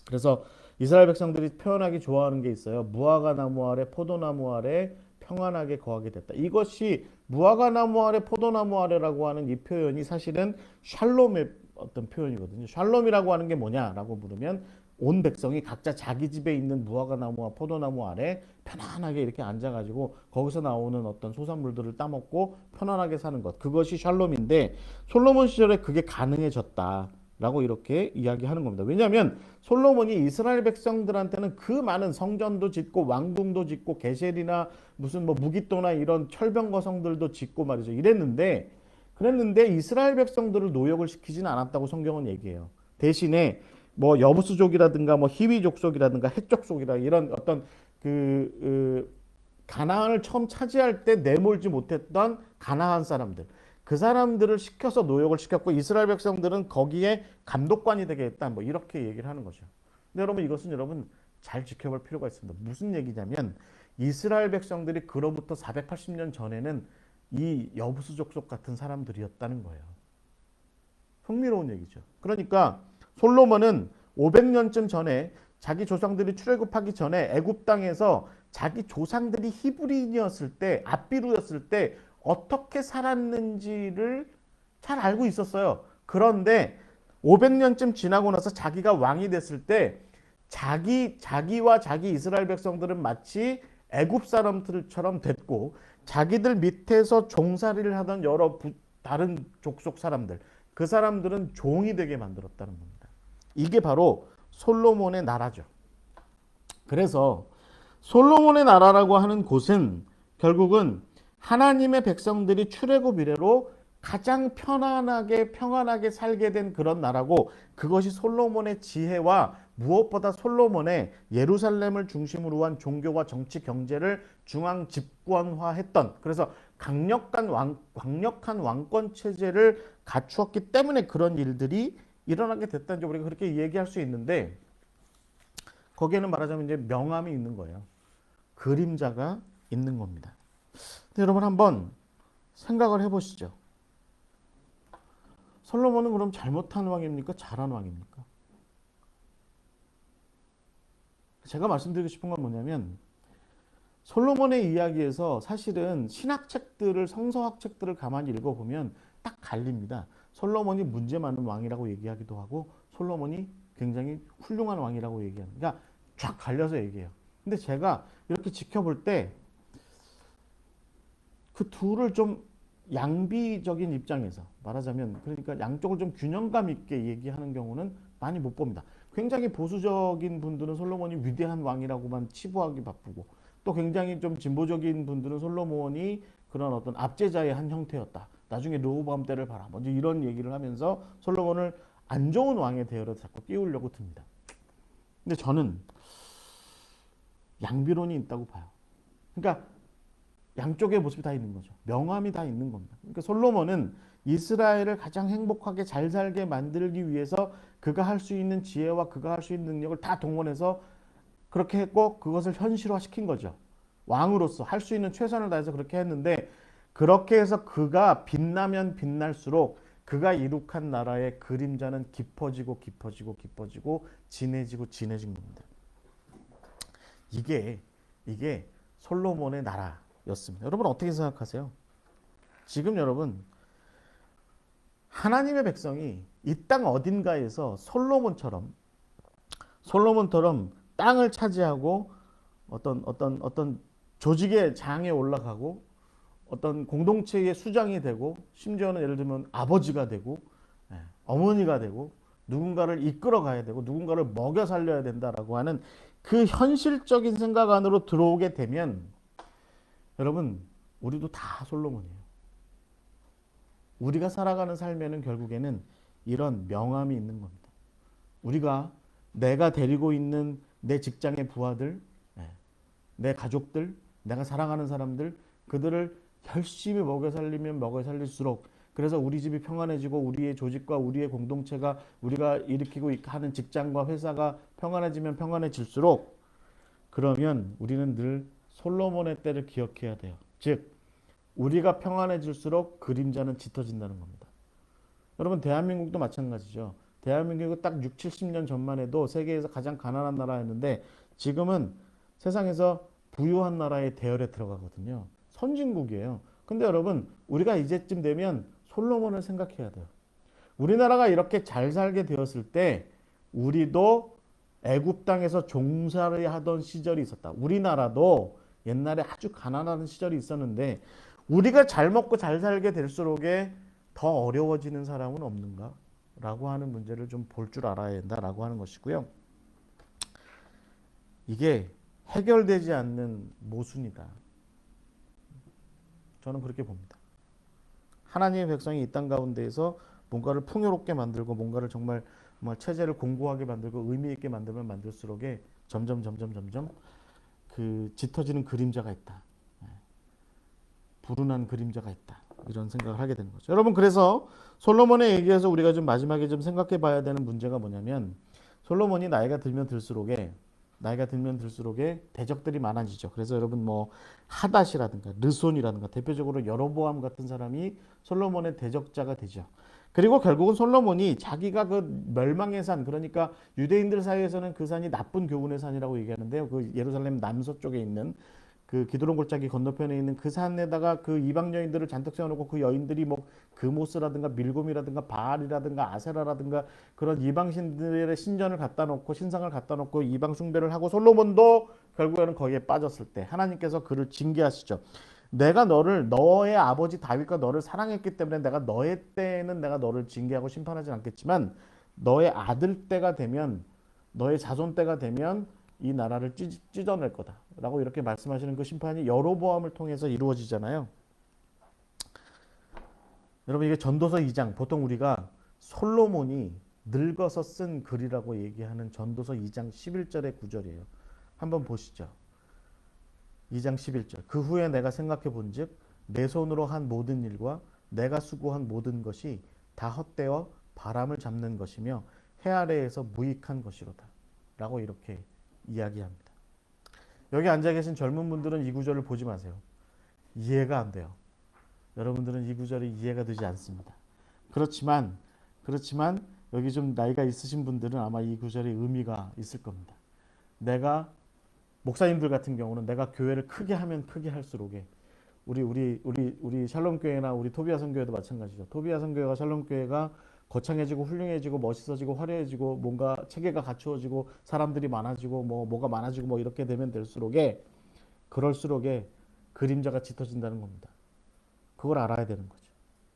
그래서 이스라엘 백성들이 표현하기 좋아하는 게 있어요. 무화과 나무 아래 포도나무 아래 평안하게 거하게 됐다. 이것이 무화과 나무 아래 포도나무 아래라고 하는 이 표현이 사실은 샬롬의 어떤 표현이거든요. 샬롬이라고 하는 게 뭐냐라고 물으면 온 백성이 각자 자기 집에 있는 무화과 나무와 포도나무 아래 편안하게 이렇게 앉아가지고 거기서 나오는 어떤 소산물들을 따먹고 편안하게 사는 것. 그것이 샬롬인데 솔로몬 시절에 그게 가능해졌다. 라고 이렇게 이야기하는 겁니다. 왜냐하면 솔로몬이 이스라엘 백성들한테는 그 많은 성전도 짓고 왕궁도 짓고 게셀이나 무슨 뭐 무깃도나 이런 철병거성들도 짓고 말이죠. 그랬는데 이스라엘 백성들을 노역을 시키지는 않았다고 성경은 얘기해요. 대신에 뭐 여부수족이라든가 뭐 히위 족속이라든가 헷 족속이라 이런 어떤 가나안을 처음 차지할 때 내몰지 못했던 가나안 사람들 그 사람들을 시켜서 노역을 시켰고 이스라엘 백성들은 거기에 감독관이 되겠다 뭐 이렇게 얘기를 하는 거죠. 근데 여러분 이것은 여러분 잘 지켜볼 필요가 있습니다. 무슨 얘기냐면 이스라엘 백성들이 그로부터 480년 전에는 이 여부수 족속 같은 사람들이었다는 거예요. 흥미로운 얘기죠. 그러니까 솔로몬은 500년쯤 전에 자기 조상들이 출애굽하기 전에 애굽 땅에서 자기 조상들이 히브리인이었을 때 앗비루였을 때 어떻게 살았는지를 잘 알고 있었어요. 그런데 500년쯤 지나고 나서 자기가 왕이 됐을 때 자기와 자기 이스라엘 백성들은 마치 애굽 사람들처럼 됐고 자기들 밑에서 종살이를 하던 여러 다른 족속 사람들 그 사람들은 종이 되게 만들었다는 겁니다. 이게 바로 솔로몬의 나라죠. 그래서 솔로몬의 나라라고 하는 곳은 결국은 하나님의 백성들이 출애굽 이래로 가장 평안하게 살게 된 그런 나라고 그것이 솔로몬의 지혜와 무엇보다 솔로몬의 예루살렘을 중심으로 한 종교와 정치 경제를 중앙 집권화했던, 그래서 강력한 왕권 체제를 갖추었기 때문에 그런 일들이 일어나게 됐다는 우리가 그렇게 얘기할 수 있는데, 거기에는 말하자면 이제 명암이 있는 거예요. 그림자가 있는 겁니다. 여러분 한번 생각을 해보시죠. 솔로몬은 그럼 잘못한 왕입니까? 잘한 왕입니까? 제가 말씀드리고 싶은 건 뭐냐면, 솔로몬의 이야기에서 사실은 신학책들을, 성서학책들을 가만히 읽어보면 딱 갈립니다. 솔로몬이 문제 많은 왕이라고 얘기하기도 하고 솔로몬이 굉장히 훌륭한 왕이라고 얘기합니다. 그러니까 쫙 갈려서 얘기해요. 근데 제가 이렇게 지켜볼 때 그 둘을 좀 양비적인 입장에서 말하자면, 그러니까 양쪽을 좀 균형감 있게 얘기하는 경우는 많이 못 봅니다. 굉장히 보수적인 분들은 솔로몬이 위대한 왕이라고만 치부하기 바쁘고, 또 굉장히 좀 진보적인 분들은 솔로몬이 그런 어떤 압제자의 한 형태였다, 나중에 르호보암 때를 봐라, 먼저 이런 얘기를 하면서 솔로몬을 안 좋은 왕의 대열에 자꾸 띄우려고 듭니다. 근데 저는 양비론이 있다고 봐요. 그러니까 양쪽의 모습이 다 있는 거죠. 명암이 다 있는 겁니다. 그러니까 솔로몬은 이스라엘을 가장 행복하게 잘 살게 만들기 위해서 그가 할 수 있는 지혜와 그가 할 수 있는 능력을 다 동원해서 그렇게 했고, 그것을 현실화시킨 거죠. 왕으로서 할 수 있는 최선을 다해서 그렇게 했는데, 그렇게 해서 그가 빛나면 빛날수록 그가 이룩한 나라의 그림자는 깊어지고 깊어지고 깊어지고 진해지고 진해진 겁니다. 이게 솔로몬의 나라였습니다. 여러분 어떻게 생각하세요? 지금 여러분, 하나님의 백성이 이 땅 어딘가에서 솔로몬처럼 땅을 차지하고 어떤 조직의 장에 올라가고 어떤 공동체의 수장이 되고, 심지어는 예를 들면 아버지가 되고 어머니가 되고 누군가를 이끌어 가야 되고 누군가를 먹여 살려야 된다라고 하는 그 현실적인 생각 안으로 들어오게 되면, 여러분 우리도 다 솔로몬이에요. 우리가 살아가는 삶에는 결국에는 이런 명암이 있는 겁니다. 내가 데리고 있는 내 직장의 부하들, 내 가족들, 내가 사랑하는 사람들, 그들을 열심히 먹여 살리면 먹여 살릴수록, 그래서 우리 집이 평안해지고 우리의 조직과 우리의 공동체가, 우리가 일으키고 하는 직장과 회사가 평안해지면 평안해질수록, 그러면 우리는 늘 솔로몬의 때를 기억해야 돼요. 즉 우리가 평안해질수록 그림자는 짙어진다는 겁니다. 여러분 대한민국도 마찬가지죠. 대한민국은 딱 6, 70년 전만 해도 세계에서 가장 가난한 나라였는데, 지금은 세상에서 부유한 나라의 대열에 들어가거든요. 선진국이에요. 근데 여러분 우리가 이제쯤 되면 솔로몬을 생각해야 돼요. 우리나라가 이렇게 잘 살게 되었을 때 우리도 애굽 땅에서 종살이 하던 시절이 있었다. 우리나라도 옛날에 아주 가난한 시절이 있었는데, 우리가 잘 먹고 잘 살게 될수록에 더 어려워지는 사람은 없는가? 라고 하는 문제를 좀 볼 줄 알아야 된다라고 하는 것이고요. 이게 해결되지 않는 모순이다. 저는 그렇게 봅니다. 하나님의 백성이 이 땅 가운데에서 뭔가를 풍요롭게 만들고 뭔가를 정말 체제를 공고하게 만들고 의미 있게 만들면 만들수록에 점점 그 짙어지는 그림자가 있다. 불운한 그림자가 있다. 이런 생각을 하게 되는 거죠. 여러분 그래서 솔로몬의 얘기에서 우리가 좀 마지막에 좀 생각해 봐야 되는 문제가 뭐냐면, 솔로몬이 나이가 들면 들수록에 대적들이 많아지죠. 그래서 여러분 하닷이라든가 르손이라든가 대표적으로 여로보암 같은 사람이 솔로몬의 대적자가 되죠. 그리고 결국은 솔로몬이 자기가 그 멸망의 산, 그러니까 유대인들 사이에서는 그 산이 나쁜 교훈의 산이라고 얘기하는데요. 그 예루살렘 남서쪽에 있는 그 기드론 골짜기 건너편에 있는 그 산에다가 그 이방 여인들을 잔뜩 세워놓고, 그 여인들이 그모스라든가 밀곰이라든가 바알이라든가 아세라라든가 그런 이방신들의 신전을 갖다 놓고 신상을 갖다 놓고 이방 숭배를 하고, 솔로몬도 결국에는 거기에 빠졌을 때 하나님께서 그를 징계하시죠. 내가 너의 아버지 다윗과 너를 사랑했기 때문에 내가 너의 때에는 내가 너를 징계하고 심판하지 않겠지만, 너의 아들 때가 되면, 너의 자손 때가 되면 이 나라를 찢어낼 거다 라고 이렇게 말씀하시는 그 심판이 여로보암을 통해서 이루어지잖아요. 여러분 이게 전도서 2장, 보통 우리가 솔로몬이 늙어서 쓴 글이라고 얘기하는 전도서 2장 11절의 구절이에요. 한번 보시죠. 2장 11절. 그 후에 내가 생각해 본즉 내 손으로 한 모든 일과 내가 수고한 모든 것이 다 헛되어 바람을 잡는 것이며 해 아래에서 무익한 것이로다. 라고 이렇게 이야기합니다. 여기 앉아 계신 젊은 분들은 이 구절을 보지 마세요. 이해가 안 돼요. 여러분들은 이 구절이 이해가 되지 않습니다. 그렇지만 여기 좀 나이가 있으신 분들은 아마 이 구절의 의미가 있을 겁니다. 내가 목사님들 같은 경우는 내가 교회를 크게 하면 크게 할수록에 우리 샬롬 교회나 우리 토비아 선교회도 마찬가지죠. 토비아 선교회가 샬롬 교회가 거창해지고 훌륭해지고 멋있어지고 화려해지고 뭔가 체계가 갖추어지고 사람들이 많아지고 뭐가 많아지고 뭐 이렇게 되면 될수록에 그럴수록에 그림자가 짙어진다는 겁니다. 그걸 알아야 되는 거죠.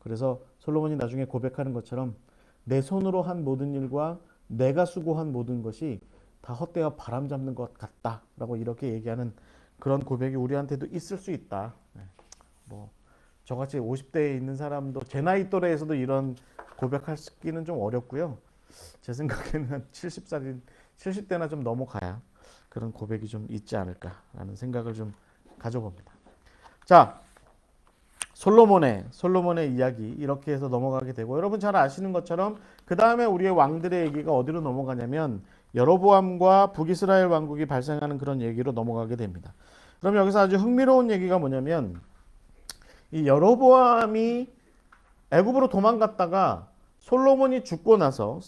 그래서 솔로몬이 나중에 고백하는 것처럼 내 손으로 한 모든 일과 내가 수고한 모든 것이 다 헛되어 바람 잡는 것 같다라고 이렇게 얘기하는 그런 고백이 우리한테도 있을 수 있다. 뭐 저같이 50대에 있는 사람도 제 나이 또래에서도 이런 고백하기는 좀 어렵고요. 제 생각에는 한 70대나 좀 넘어가야 그런 고백이 좀 있지 않을까라는 생각을 좀 가져봅니다. 자, 솔로몬의 이야기 이렇게 해서 넘어가게 되고 여러분 잘 아시는 것처럼 그 다음에 우리의 왕들의 얘기가 어디로 넘어가냐면 여로보암과 북이스라엘 왕국이 발생하는 그런 얘기로 넘어가게 됩니다. 그럼 여기서 아주 흥미로운 얘기가 뭐냐면 이 여로보암이 애굽으로 도망갔다가 솔로몬이 죽고 나서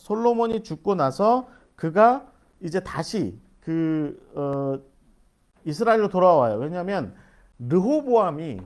그가 이제 다시 이스라엘로 돌아와요. 왜냐하면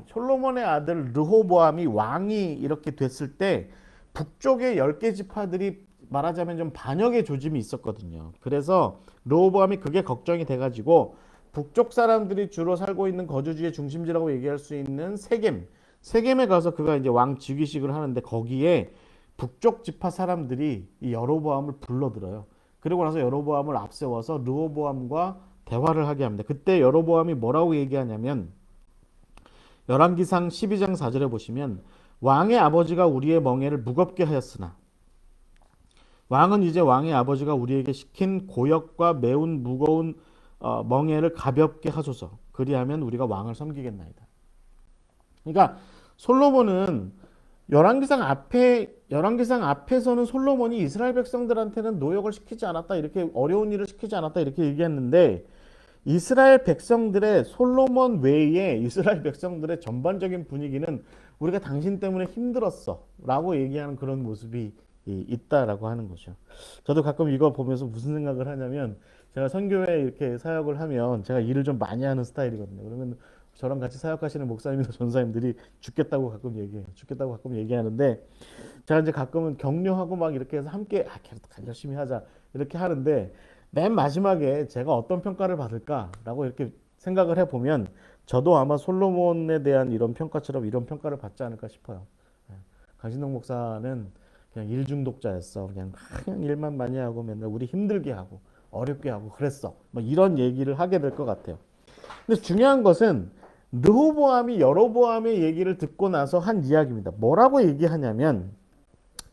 솔로몬의 아들 르호보암이 왕이 이렇게 됐을 때 북쪽의 10개 지파들이 말하자면 좀 반역의 조짐이 있었거든요. 그래서 르호보암이 그게 걱정이 돼가지고 북쪽 사람들이 주로 살고 있는 거주지의 중심지라고 얘기할 수 있는 세겜에 가서 그가 이제 왕 즉위식을 하는데 거기에 북쪽 지파 사람들이 이 여로보암을 불러들어요. 그리고 나서 여로보암을 앞세워서 르호보암과 대화를 하게 합니다. 그때 여로보암이 뭐라고 얘기하냐면 열왕기상 12장 4절에 보시면 왕의 아버지가 우리의 멍에를 무겁게 하였으나 왕은 이제 왕의 아버지가 우리에게 시킨 고역과 매운 무거운 멍에를 가볍게 하소서. 그리하면 우리가 왕을 섬기겠나이다. 그러니까 솔로몬은 열왕기상 앞에서는 솔로몬이 이스라엘 백성들한테는 노역을 시키지 않았다. 이렇게 어려운 일을 시키지 않았다. 이렇게 얘기했는데 이스라엘 백성들의 솔로몬 외에 이스라엘 백성들의 전반적인 분위기는 우리가 당신 때문에 힘들었어 라고 얘기하는 그런 모습이 있다라고 하는 거죠. 저도 가끔 이거 보면서 무슨 생각을 하냐면 제가 선교회 이렇게 사역을 하면 제가 일을 좀 많이 하는 스타일이거든요. 그러면 저랑 같이 사역하시는 목사님이나 전사님들이 죽겠다고 가끔 얘기하는데 제가 이제 가끔은 격려하고 막 이렇게 해서 함께 계속 열심히 하자 이렇게 하는데 맨 마지막에 제가 어떤 평가를 받을까라고 이렇게 생각을 해보면 저도 아마 솔로몬에 대한 이런 평가처럼 이런 평가를 받지 않을까 싶어요. 강신동 목사는 그냥 일 중독자였어. 그냥 일만 많이 하고 맨날 우리 힘들게 하고 어렵게 하고 그랬어. 뭐 이런 얘기를 하게 될 것 같아요. 근데 중요한 것은 르호보암이 여로보암의 얘기를 듣고 나서 한 이야기입니다. 뭐라고 얘기하냐면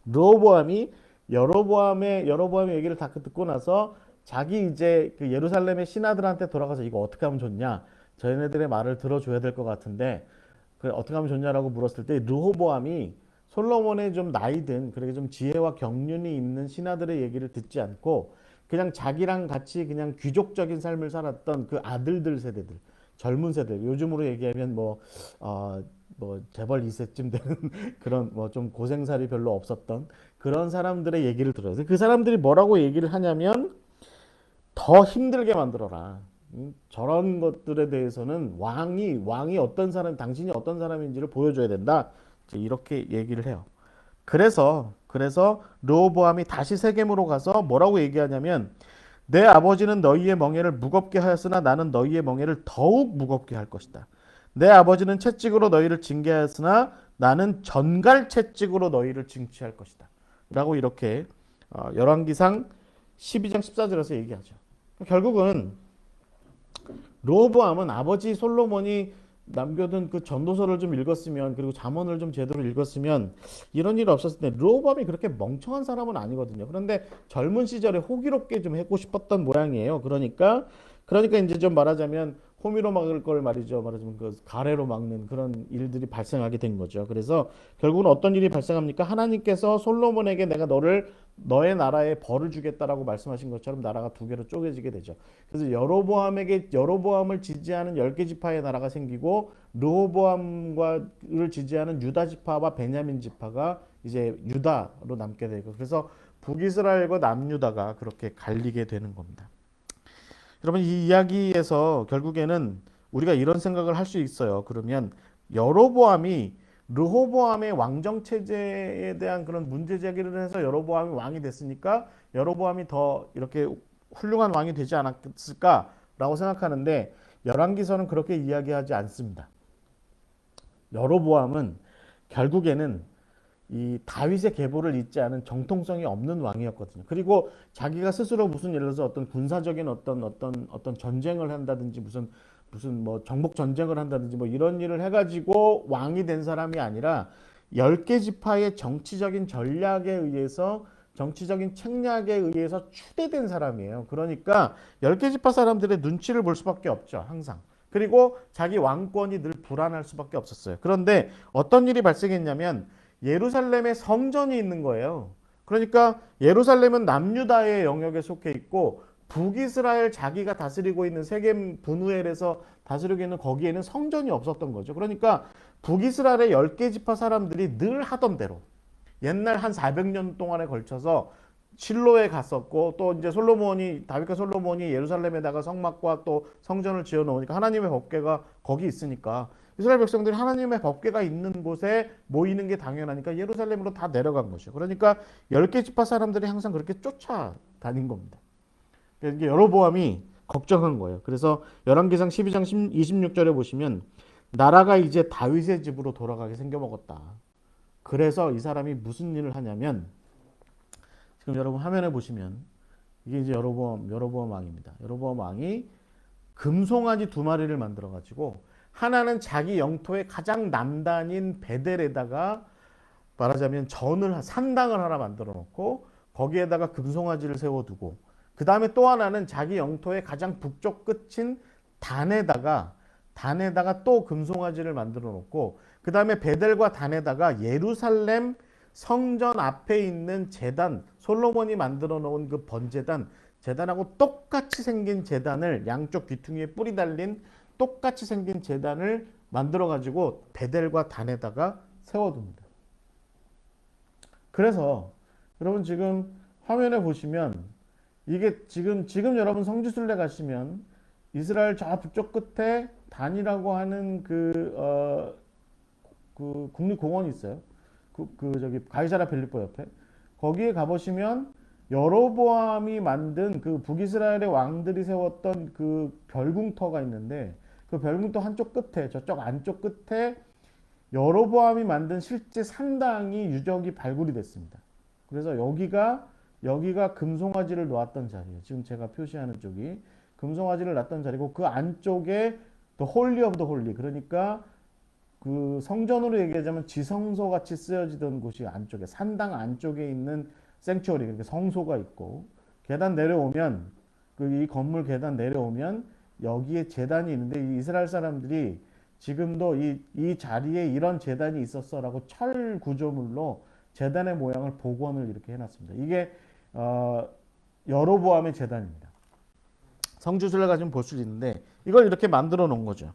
르호보암이 여로보암의 얘기를 다 듣고 나서 자기 이제 그 예루살렘의 신하들한테 돌아가서 이거 어떻게 하면 좋냐? 저희네들의 말을 들어줘야 될 것 같은데 그 어떻게 하면 좋냐라고 물었을 때 르호보암이 솔로몬의 좀 나이든 그렇게 좀 지혜와 경륜이 있는 신하들의 얘기를 듣지 않고 그냥 자기랑 같이 그냥 귀족적인 삶을 살았던 그 아들들 세대들, 젊은 세대, 요즘으로 얘기하면 뭐 재벌 2세쯤 되는 그런 뭐 좀 고생살이 별로 없었던 그런 사람들의 얘기를 들어요. 그 사람들이 뭐라고 얘기를 하냐면 더 힘들게 만들어라. 저런 것들에 대해서는 왕이 어떤 사람, 당신이 어떤 사람인지를 보여줘야 된다. 이렇게 얘기를 해요. 그래서 르호보암이 다시 세겜으로 가서 뭐라고 얘기하냐면 내 아버지는 너희의 멍에를 무겁게 하였으나 나는 너희의 멍에를 더욱 무겁게 할 것이다. 내 아버지는 채찍으로 너희를 징계하였으나 나는 전갈 채찍으로 너희를 징치할 것이다. 라고 이렇게 열왕기상 12장 14절에서 얘기하죠. 결국은 르호보암은 아버지 솔로몬이 남겨둔 그 전도서를 좀 읽었으면, 그리고 잠언을 좀 제대로 읽었으면 이런 일이 없었을 텐데, 르호보암이 그렇게 멍청한 사람은 아니거든요. 그런데 젊은 시절에 호기롭게 좀 하고 싶었던 모양이에요. 그러니까 이제 좀 말하자면 호미로 막을 걸 말이죠. 말하자면 그 가래로 막는 그런 일들이 발생하게 된 거죠. 그래서 결국은 어떤 일이 발생합니까? 하나님께서 솔로몬에게 내가 너의 나라에 벌을 주겠다라고 말씀하신 것처럼 나라가 두 개로 쪼개지게 되죠. 그래서 여로보암을 지지하는 10개 지파의 나라가 생기고, 르호보암을 지지하는 유다 지파와 베냐민 지파가 이제 유다로 남게 되고, 그래서 북이스라엘과 남유다가 그렇게 갈리게 되는 겁니다. 여러분, 이 이야기에서 결국에는 우리가 이런 생각을 할 수 있어요. 그러면 여로보암이 르호보암의 왕정 체제에 대한 그런 문제 제기를 해서 여로보암이 왕이 됐으니까 여로보암이 더 이렇게 훌륭한 왕이 되지 않았을까라고 생각하는데, 열왕기서는 그렇게 이야기하지 않습니다. 여로보암은 결국에는 이 다윗의 계보를 잇지 않은 정통성이 없는 왕이었거든요. 그리고 자기가 스스로 무슨 예를 들어서 어떤 군사적인 어떤 전쟁을 한다든지 무슨 뭐 정복 전쟁을 한다든지 뭐 이런 일을 해가지고 왕이 된 사람이 아니라 10개 지파의 정치적인 전략에 의해서, 정치적인 책략에 의해서 추대된 사람이에요. 그러니까 10개 지파 사람들의 눈치를 볼 수밖에 없죠. 항상. 그리고 자기 왕권이 늘 불안할 수밖에 없었어요. 그런데 어떤 일이 발생했냐면 예루살렘에 성전이 있는 거예요. 그러니까 예루살렘은 남유다의 영역에 속해 있고, 북이스라엘 자기가 다스리고 있는 세겜 분우엘에서 다스리고 있는 거기에는 성전이 없었던 거죠. 그러니까 북이스라엘의 10개 지파 사람들이 늘 하던 대로 옛날 한 400년 동안에 걸쳐서 실로에 갔었고, 또 이제 다윗과 솔로몬이 예루살렘에다가 성막과 또 성전을 지어 놓으니까 하나님의 법궤가 거기 있으니까 이스라엘 백성들이 하나님의 법궤가 있는 곳에 모이는 게 당연하니까 예루살렘으로 다 내려간 것이죠. 그러니까 10개 지파 사람들이 항상 그렇게 쫓아다닌 겁니다. 그러니까 여로보암이 걱정한 거예요. 그래서 열왕기상 12장 26절에 보시면 나라가 이제 다윗의 집으로 돌아가게 생겨먹었다. 그래서 이 사람이 무슨 일을 하냐면, 지금 여러분 화면에 보시면 이게 이제 여로보암 왕입니다. 여로보암 왕이 금송아지 2마리를 만들어 가지고, 하나는 자기 영토의 가장 남단인 베델에다가 말하자면 산당을 하나 만들어 놓고 거기에다가 금송아지를 세워두고, 그 다음에 또 하나는 자기 영토의 가장 북쪽 끝인 단에다가 또 금송아지를 만들어 놓고, 그 다음에 베델과 단에다가 예루살렘 성전 앞에 있는 제단, 솔로몬이 만들어 놓은 그 재단하고 똑같이 생긴 재단을, 양쪽 귀퉁이에 뿔이 달린 똑같이 생긴 재단을 만들어 가지고 베델과 단에다가 세워둡니다. 그래서 여러분 지금 화면에 보시면 이게 지금 여러분 성지순례 가시면 이스라엘 저 북쪽 끝에 단이라고 하는 그 국립공원이 있어요. 저기 가이사라 빌립보 옆에. 거기에 가보시면 여로보암이 만든 그 북이스라엘의 왕들이 세웠던 그 별궁터가 있는데, 그 별궁터 한쪽 끝에, 저쪽 안쪽 끝에 여로보암이 만든 실제 산당이 유적이 발굴이 됐습니다. 그래서 여기가 금송아지를 놓았던 자리예요. 지금 제가 표시하는 쪽이 금송아지를 놨던 자리고, 그 안쪽에 The Holy of the Holy, 그러니까 그 성전으로 얘기하자면 지성소 같이 쓰여지던 곳이 안쪽에, 산당 안쪽에 있는 생츄어리, 그러니까 성소가 있고, 계단 내려오면 이 건물 계단 내려오면 여기에 제단이 있는데, 이 이스라엘 사람들이 지금도 이 자리에 이런 제단이 있었어라고 철 구조물로 제단의 모양을 복원을 이렇게 해놨습니다. 이게 여로보암의 제단입니다. 성지순례 가시면 볼 수 있는데 이걸 이렇게 만들어 놓은 거죠.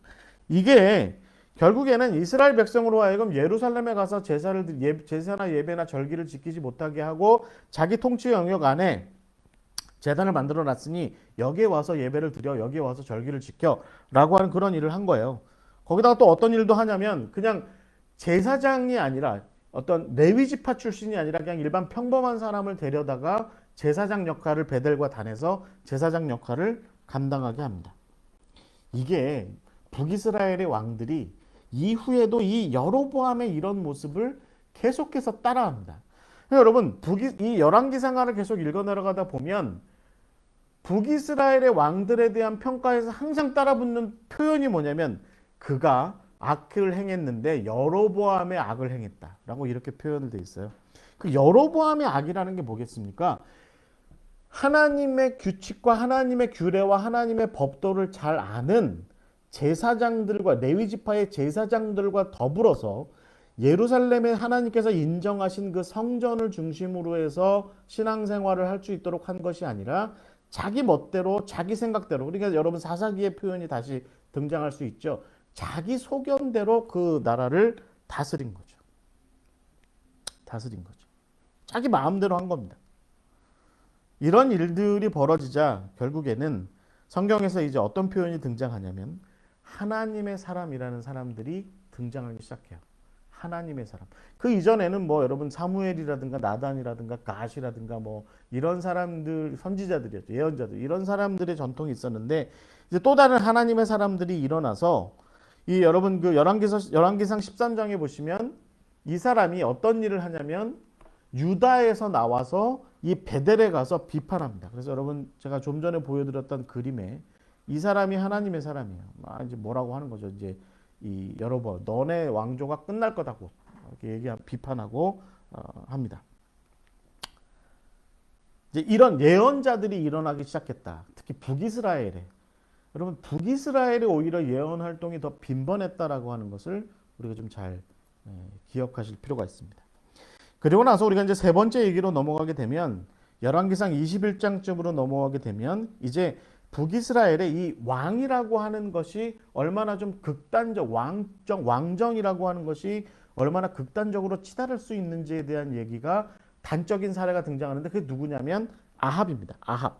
이게 결국에는 이스라엘 백성으로 하여금 예루살렘에 가서 제사나 예배나 절기를 지키지 못하게 하고, 자기 통치 영역 안에 제단을 만들어 놨으니 여기에 와서 예배를 드려, 여기에 와서 절기를 지켜 라고 하는 그런 일을 한 거예요. 거기다가 또 어떤 일도 하냐면, 그냥 제사장이 아니라 어떤 레위 지파 출신이 아니라 그냥 일반 평범한 사람을 데려다가 제사장 역할을, 베델과 단에서 제사장 역할을 감당하게 합니다. 이게 북이스라엘의 왕들이 이후에도 이 여로보암의 이런 모습을 계속해서 따라합니다. 여러분, 이 열왕기상하를 계속 읽어 내려가다 보면 북이스라엘의 왕들에 대한 평가에서 항상 따라붙는 표현이 뭐냐면 그가 악을 행했는데 여로보암의 악을 행했다라고 이렇게 표현을 돼 있어요. 그 여로보암의 악이라는 게 뭐겠습니까? 하나님의 규칙과 하나님의 규례와 하나님의 법도를 잘 아는 제사장들과 레위 지파의 제사장들과 더불어서 예루살렘에 하나님께서 인정하신 그 성전을 중심으로 해서 신앙생활을 할 수 있도록 한 것이 아니라 자기 멋대로 자기 생각대로, 그러니까 여러분 사사기의 표현이 다시 등장할 수 있죠. 자기 소견대로 그 나라를 다스린 거죠. 다스린 거죠. 자기 마음대로 한 겁니다. 이런 일들이 벌어지자 결국에는 성경에서 이제 어떤 표현이 등장하냐면 하나님의 사람이라는 사람들이 등장하기 시작해요. 하나님의 사람. 그 이전에는 뭐 여러분 사무엘이라든가 나단이라든가 갓이라든가 뭐 이런 사람들 선지자들이었죠. 예언자들. 이런 사람들의 전통이 있었는데 이제 또 다른 하나님의 사람들이 일어나서 이 여러분 그 열왕기상 13장에 보시면 이 사람이 어떤 일을 하냐면 유다에서 나와서 이 베델에 가서 비판합니다. 그래서 여러분 제가 좀 전에 보여드렸던 그림에 이 사람이 하나님의 사람이에요. 이제 뭐라고 하는 거죠. 이제 이 여러분 너네 왕조가 끝날 거다고 이렇게 비판하고 합니다. 이제 이런 예언자들이 일어나기 시작했다. 특히 북이스라엘에 여러분 북이스라엘에 오히려 예언 활동이 더 빈번했다라고 하는 것을 우리가 좀 잘 기억하실 필요가 있습니다. 그리고 나서 우리가 이제 세 번째 얘기로 넘어가게 되면 열왕기상 21장쯤으로 넘어가게 되면 이제 북이스라엘의 이 왕이라고 하는 것이 얼마나 좀 극단적 왕정이라고 하는 것이 얼마나 극단적으로 치달을 수 있는지에 대한 얘기가 단적인 사례가 등장하는데 그게 누구냐면 아합입니다. 아합.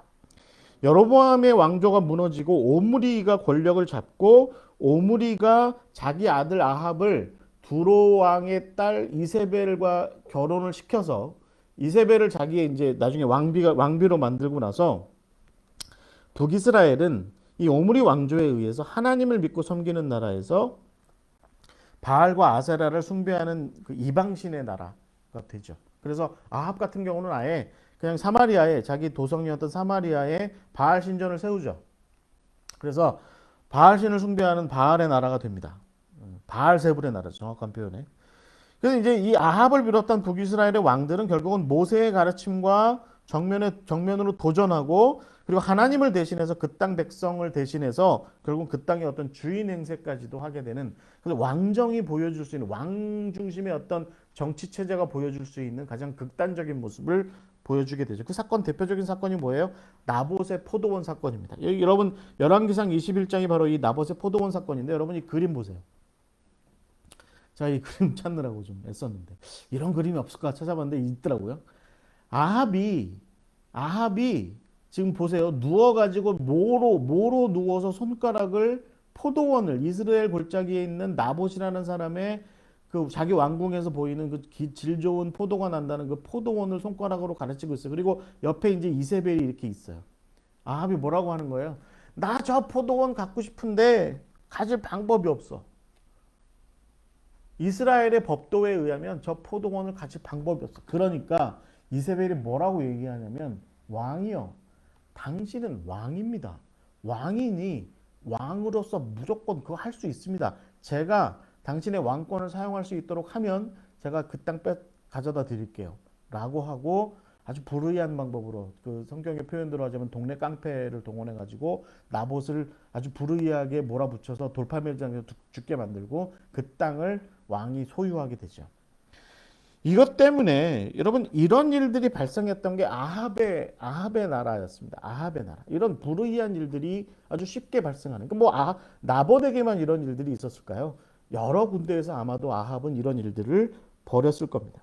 여로보암의 왕조가 무너지고 오므리가 권력을 잡고 오므리가 자기 아들 아합을 두로 왕의 딸 이세벨과 결혼을 시켜서 이세벨을 자기의 이제 나중에 왕비로 만들고 나서 북이스라엘은 이 오므리 왕조에 의해서 하나님을 믿고 섬기는 나라에서 바알과 아세라를 숭배하는 그 이방신의 나라가 되죠. 그래서 아합 같은 경우는 아예 그냥 사마리아에 자기 도성이었던 사마리아에 바알 신전을 세우죠. 그래서 바알 신을 숭배하는 바알의 나라가 됩니다. 바알세불의 나라죠. 정확한 표현에. 그래서 이제 이 아합을 비롯한 북이스라엘의 왕들은 결국은 모세의 가르침과 정면으로 도전하고 그리고 하나님을 대신해서 그 땅 백성을 대신해서 결국 그 땅의 어떤 주인 행세까지도 하게 되는 그래서 왕정이 보여줄 수 있는 왕 중심의 어떤 정치 체제가 보여줄 수 있는 가장 극단적인 모습을 보여주게 되죠. 그 사건 대표적인 사건이 뭐예요? 나봇의 포도원 사건입니다. 여러분 열왕기상 21장이 바로 이 나봇의 포도원 사건인데 여러분 이 그림 보세요. 제가 이 그림 찾느라고 좀 애썼는데 이런 그림이 없을까 찾아봤는데 있더라고요. 아합이 지금 보세요. 누워가지고 모로 누워서 손가락을 포도원을 이스라엘 골짜기에 있는 나봇이라는 사람의 그 자기 왕궁에서 보이는 그 질 좋은 포도가 난다는 그 포도원을 손가락으로 가르치고 있어요. 그리고 옆에 이제 이세벨이 이렇게 있어요. 아합이 뭐라고 하는 거예요? 나 저 포도원 갖고 싶은데 가질 방법이 없어. 이스라엘의 법도에 의하면 저 포도원을 가질 방법이 없어. 그러니까 이세벨이 뭐라고 얘기하냐면 왕이요. 당신은 왕입니다. 왕이니 왕으로서 무조건 그거 할 수 있습니다. 제가 당신의 왕권을 사용할 수 있도록 하면 제가 그 땅 가져다 드릴게요. 라고 하고 아주 불의한 방법으로 그 성경의 표현대로 하자면 동네 깡패를 동원해 가지고 나봇을 아주 불의하게 몰아붙여서 돌팔매장에서 죽게 만들고 그 땅을 왕이 소유하게 되죠. 이것 때문에 여러분 이런 일들이 발생했던 게 아합의 나라였습니다. 아합의 나라. 이런 불의한 일들이 아주 쉽게 발생하는. 나봇에게만 이런 일들이 있었을까요? 여러 군데에서 아마도 아합은 이런 일들을 벌였을 겁니다.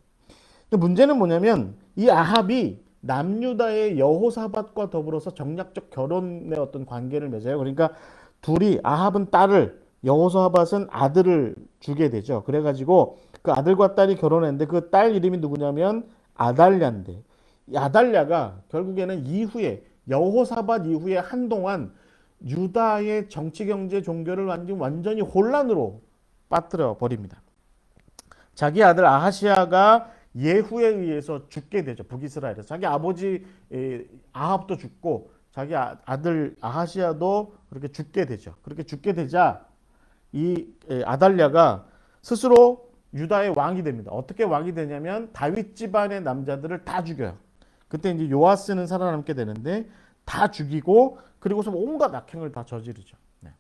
근데 문제는 뭐냐면 이 아합이 남유다의 여호사밧과 더불어서 정략적 결혼의 어떤 관계를 맺어요. 그러니까 둘이 아합은 딸을 여호사밧은 아들을 주게 되죠. 그래가지고 그 아들과 딸이 결혼했는데 그 딸 이름이 누구냐면 아달랴인데 이 아달랴가 결국에는 이후에 여호사밧 이후에 한동안 유다의 정치, 경제, 종교를 완전히 혼란으로 빠뜨려 버립니다. 자기 아들 아하시아가 예후에 의해서 죽게 되죠. 북이스라엘에서. 자기 아버지 아합도 죽고 자기 아들 아하시아도 그렇게 죽게 되죠. 그렇게 죽게 되자 이 아달랴가 스스로 유다의 왕이 됩니다. 어떻게 왕이 되냐면 다윗 집안의 남자들을 다 죽여요. 그때 이제 요아스는 살아남게 되는데 다 죽이고 그리고서 온갖 악행을 다 저지르죠. 네.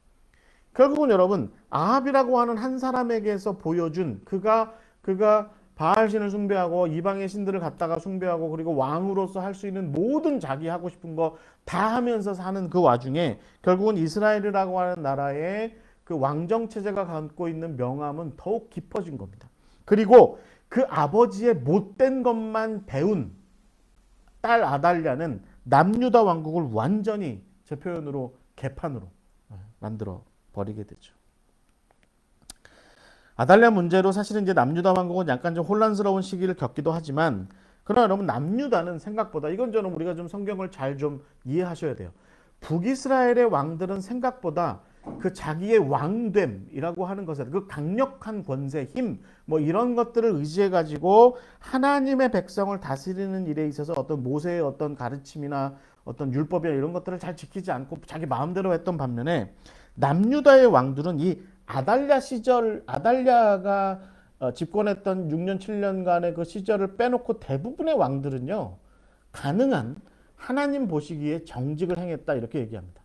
결국은 여러분 아합이라고 하는 한 사람에게서 보여준 그가 바알신을 숭배하고 이방의 신들을 갖다가 숭배하고 그리고 왕으로서 할 수 있는 모든 자기 하고 싶은 거 다 하면서 사는 그 와중에 결국은 이스라엘이라고 하는 나라의 그 왕정 체제가 갖고 있는 명함은 더욱 깊어진 겁니다. 그리고 그 아버지의 못된 것만 배운 딸 아달랴는 남유다 왕국을 완전히 제 표현으로 개판으로 만들어 버리게 되죠. 아달랴 문제로 사실은 이제 남유다 왕국은 약간 좀 혼란스러운 시기를 겪기도 하지만 그러나 여러분 남유다는 생각보다 이건 저는 우리가 좀 성경을 잘 좀 이해하셔야 돼요. 북이스라엘의 왕들은 생각보다 그 자기의 왕됨이라고 하는 것에 그 강력한 권세, 힘, 뭐 이런 것들을 의지해 가지고 하나님의 백성을 다스리는 일에 있어서 어떤 모세의 어떤 가르침이나 어떤 율법이나 이런 것들을 잘 지키지 않고 자기 마음대로 했던 반면에 남유다의 왕들은 이 아달랴 시절, 아달랴가 집권했던 6년, 7년간의 그 시절을 빼놓고 대부분의 왕들은요, 가능한 하나님 보시기에 정직을 행했다 이렇게 얘기합니다.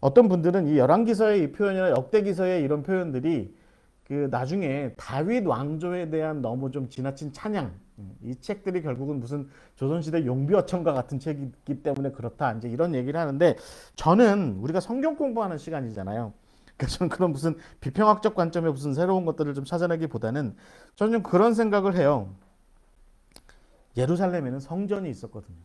어떤 분들은 이 열왕기서의 이 표현이나 역대기서의 이런 표현들이 그 나중에 다윗 왕조에 대한 너무 좀 지나친 찬양, 이 책들이 결국은 무슨 조선시대 용비어천가 같은 책이기 때문에 그렇다 이제 이런 얘기를 하는데 저는 우리가 성경 공부하는 시간이잖아요. 그래서 저는 그런 무슨 비평학적 관점의 무슨 새로운 것들을 좀 찾아내기보다는 저는 좀 그런 생각을 해요. 예루살렘에는 성전이 있었거든요.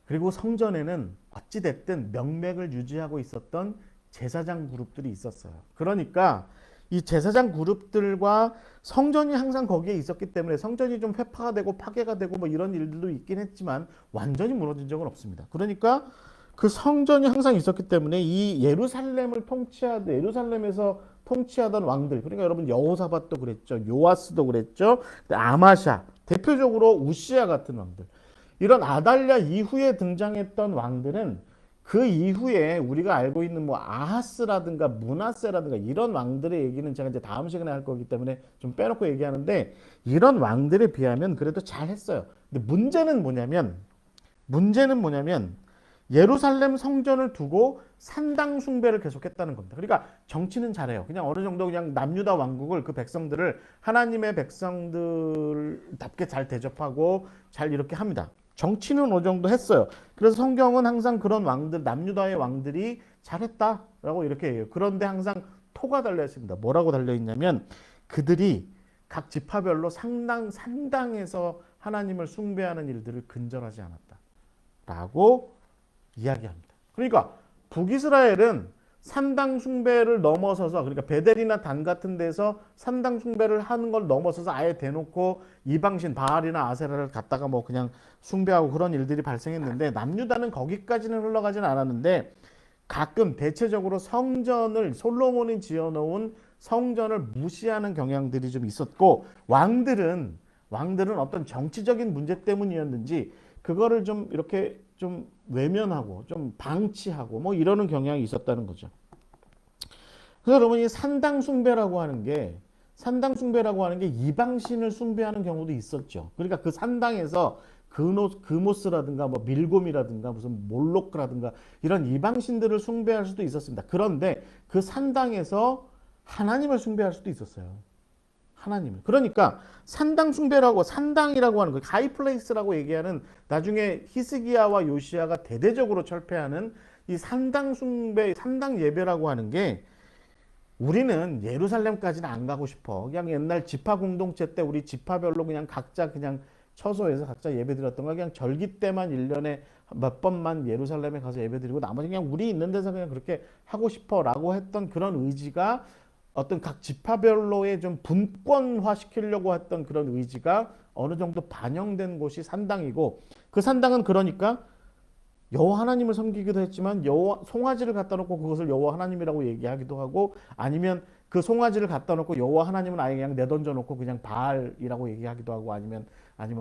그리고 성전에는 어찌됐든 명맥을 유지하고 있었던 제사장 그룹들이 있었어요. 그러니까 이 제사장 그룹들과 성전이 항상 거기에 있었기 때문에 성전이 좀 회파가 되고 파괴가 되고 뭐 이런 일들도 있긴 했지만 완전히 무너진 적은 없습니다. 그러니까 그 성전이 항상 있었기 때문에 이 예루살렘에서 통치하던 왕들, 그러니까 여러분 여호사밧도 그랬죠, 요아스도 그랬죠, 아마샤, 대표적으로 우시야 같은 왕들, 이런 아달랴 이후에 등장했던 왕들은 그 이후에 우리가 알고 있는 뭐 아하스라든가 문하세라든가 이런 왕들의 얘기는 제가 이제 다음 시간에 할 거기 때문에 좀 빼놓고 얘기하는데 이런 왕들에 비하면 그래도 잘했어요. 근데 문제는 뭐냐면 예루살렘 성전을 두고 산당 숭배를 계속했다는 겁니다. 그러니까 정치는 잘해요. 그냥 어느 정도 그냥 남유다 왕국을 그 백성들을 하나님의 백성들답게 잘 대접하고 잘 이렇게 합니다. 정치는 어느 정도 했어요. 그래서 성경은 항상 그런 왕들, 남유다의 왕들이 잘했다라고 이렇게 해요. 그런데 항상 토가 달려 있습니다. 뭐라고 달려 있냐면 그들이 각 지파별로 산당에서 하나님을 숭배하는 일들을 근절하지 않았다라고 이야기합니다. 그러니까 북이스라엘은 산당 숭배를 넘어서서 그러니까 베델이나 단 같은 데서 산당 숭배를 하는 걸 넘어서서 아예 대놓고 이방신 바알이나 아세라를 갖다가 뭐 그냥 숭배하고 그런 일들이 발생했는데 남유다는 거기까지는 흘러가진 않았는데 가끔 대체적으로 성전을 솔로몬이 지어놓은 성전을 무시하는 경향들이 좀 있었고 왕들은 어떤 정치적인 문제 때문이었는지 그거를 좀 이렇게 좀 외면하고 좀 방치하고 뭐 이러는 경향이 있었다는 거죠. 그래서 여러분 이 산당 숭배라고 하는 게 이방신을 숭배하는 경우도 있었죠. 그러니까 그 산당에서 그모스라든가 뭐 밀곰이라든가 무슨 몰록라든가 이런 이방신들을 숭배할 수도 있었습니다. 그런데 그 산당에서 하나님을 숭배할 수도 있었어요. 하나님을. 그러니까 산당이라고 하는 거, 하이플레이스라고 얘기하는 나중에 히스기야와 요시야가 대대적으로 철폐하는 이 산당 숭배, 산당 예배라고 하는 게 우리는 예루살렘까지는 안 가고 싶어. 그냥 옛날 지파 공동체 때 우리 지파별로 그냥 각자 그냥 처소에서 각자 예배 드렸던 거 그냥 절기 때만 1년에 몇 번만 예루살렘에 가서 예배 드리고 나머지 그냥 우리 있는 데서 그냥 그렇게 하고 싶어라고 했던 그런 의지가 어떤 각 지파별로의 좀 분권화 시키려고 했던 그런 의지가 어느 정도 반영된 곳이 산당이고 그 산당은 그러니까 여호와 하나님을 섬기기도 했지만 송아지를 갖다 놓고 그것을 여호와 하나님이라고 얘기하기도 하고 아니면 그 송아지를 갖다 놓고 여호와 하나님은 아예 그냥 내던져 놓고 그냥 바알이라고 얘기하기도 하고 아니면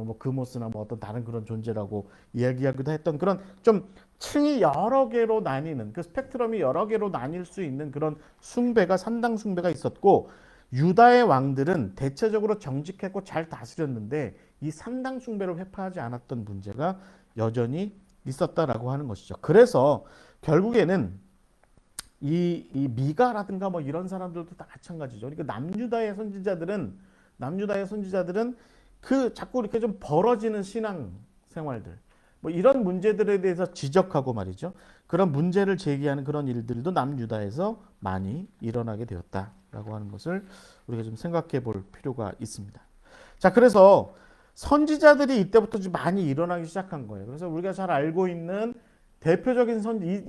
뭐 그모스나 뭐 어떤 다른 그런 존재라고 이야기하기도 했던 그런 좀 층이 여러 개로 나뉘는 그 스펙트럼이 여러 개로 나뉠 수 있는 그런 숭배가 산당 숭배가 있었고 유다의 왕들은 대체적으로 정직했고 잘 다스렸는데 이 산당 숭배를 회파하지 않았던 문제가 여전히 있었다라고 하는 것이죠. 그래서 결국에는 이 미가라든가 뭐 이런 사람들도 다 마찬가지죠. 그러니까 남유다의 선지자들은 그 자꾸 이렇게 좀 벌어지는 신앙 생활들 뭐 이런 문제들에 대해서 지적하고 말이죠. 그런 문제를 제기하는 그런 일들도 남유다에서 많이 일어나게 되었다라고 하는 것을 우리가 좀 생각해 볼 필요가 있습니다. 자, 그래서 선지자들이 이때부터 좀 많이 일어나기 시작한 거예요. 그래서 우리가 잘 알고 있는 대표적인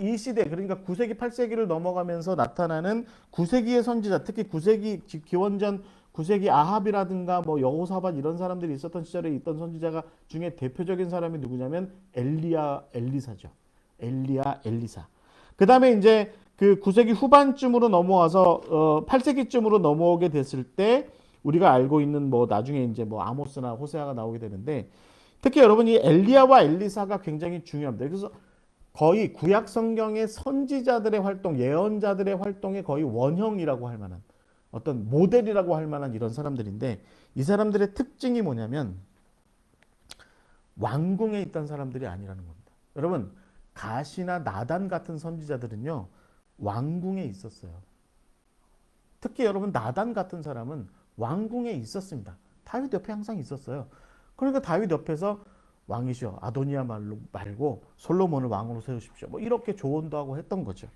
이 시대, 그러니까 9세기, 8세기를 넘어가면서 나타나는 9세기의 선지자, 특히 9세기 기원전 9세기 아합이라든가 뭐 여호사밧 이런 사람들이 있었던 시절에 있던 선지자가 중에 대표적인 사람이 누구냐면 엘리사죠. 엘리사. 그 다음에 이제 그 9세기 후반쯤으로 넘어와서 8세기쯤으로 넘어오게 됐을 때 우리가 알고 있는 뭐 나중에 이제 뭐 아모스나 호세아가 나오게 되는데 특히 여러분 이 엘리야와 엘리사가 굉장히 중요합니다. 그래서 거의 구약 성경의 선지자들의 활동, 예언자들의 활동의 거의 원형이라고 할 만한 어떤 모델이라고 할 만한 이런 사람들인데 이 사람들의 특징이 뭐냐면 왕궁에 있던 사람들이 아니라는 겁니다. 여러분 가시나 나단 같은 선지자들은요 왕궁에 있었어요. 특히 여러분 나단 같은 사람은 왕궁에 있었습니다. 다윗 옆에 항상 있었어요. 그러니까 다윗 옆에서 왕이시여 아도니아 말고 솔로몬을 왕으로 세우십시오. 뭐 이렇게 조언도 하고 했던 거죠.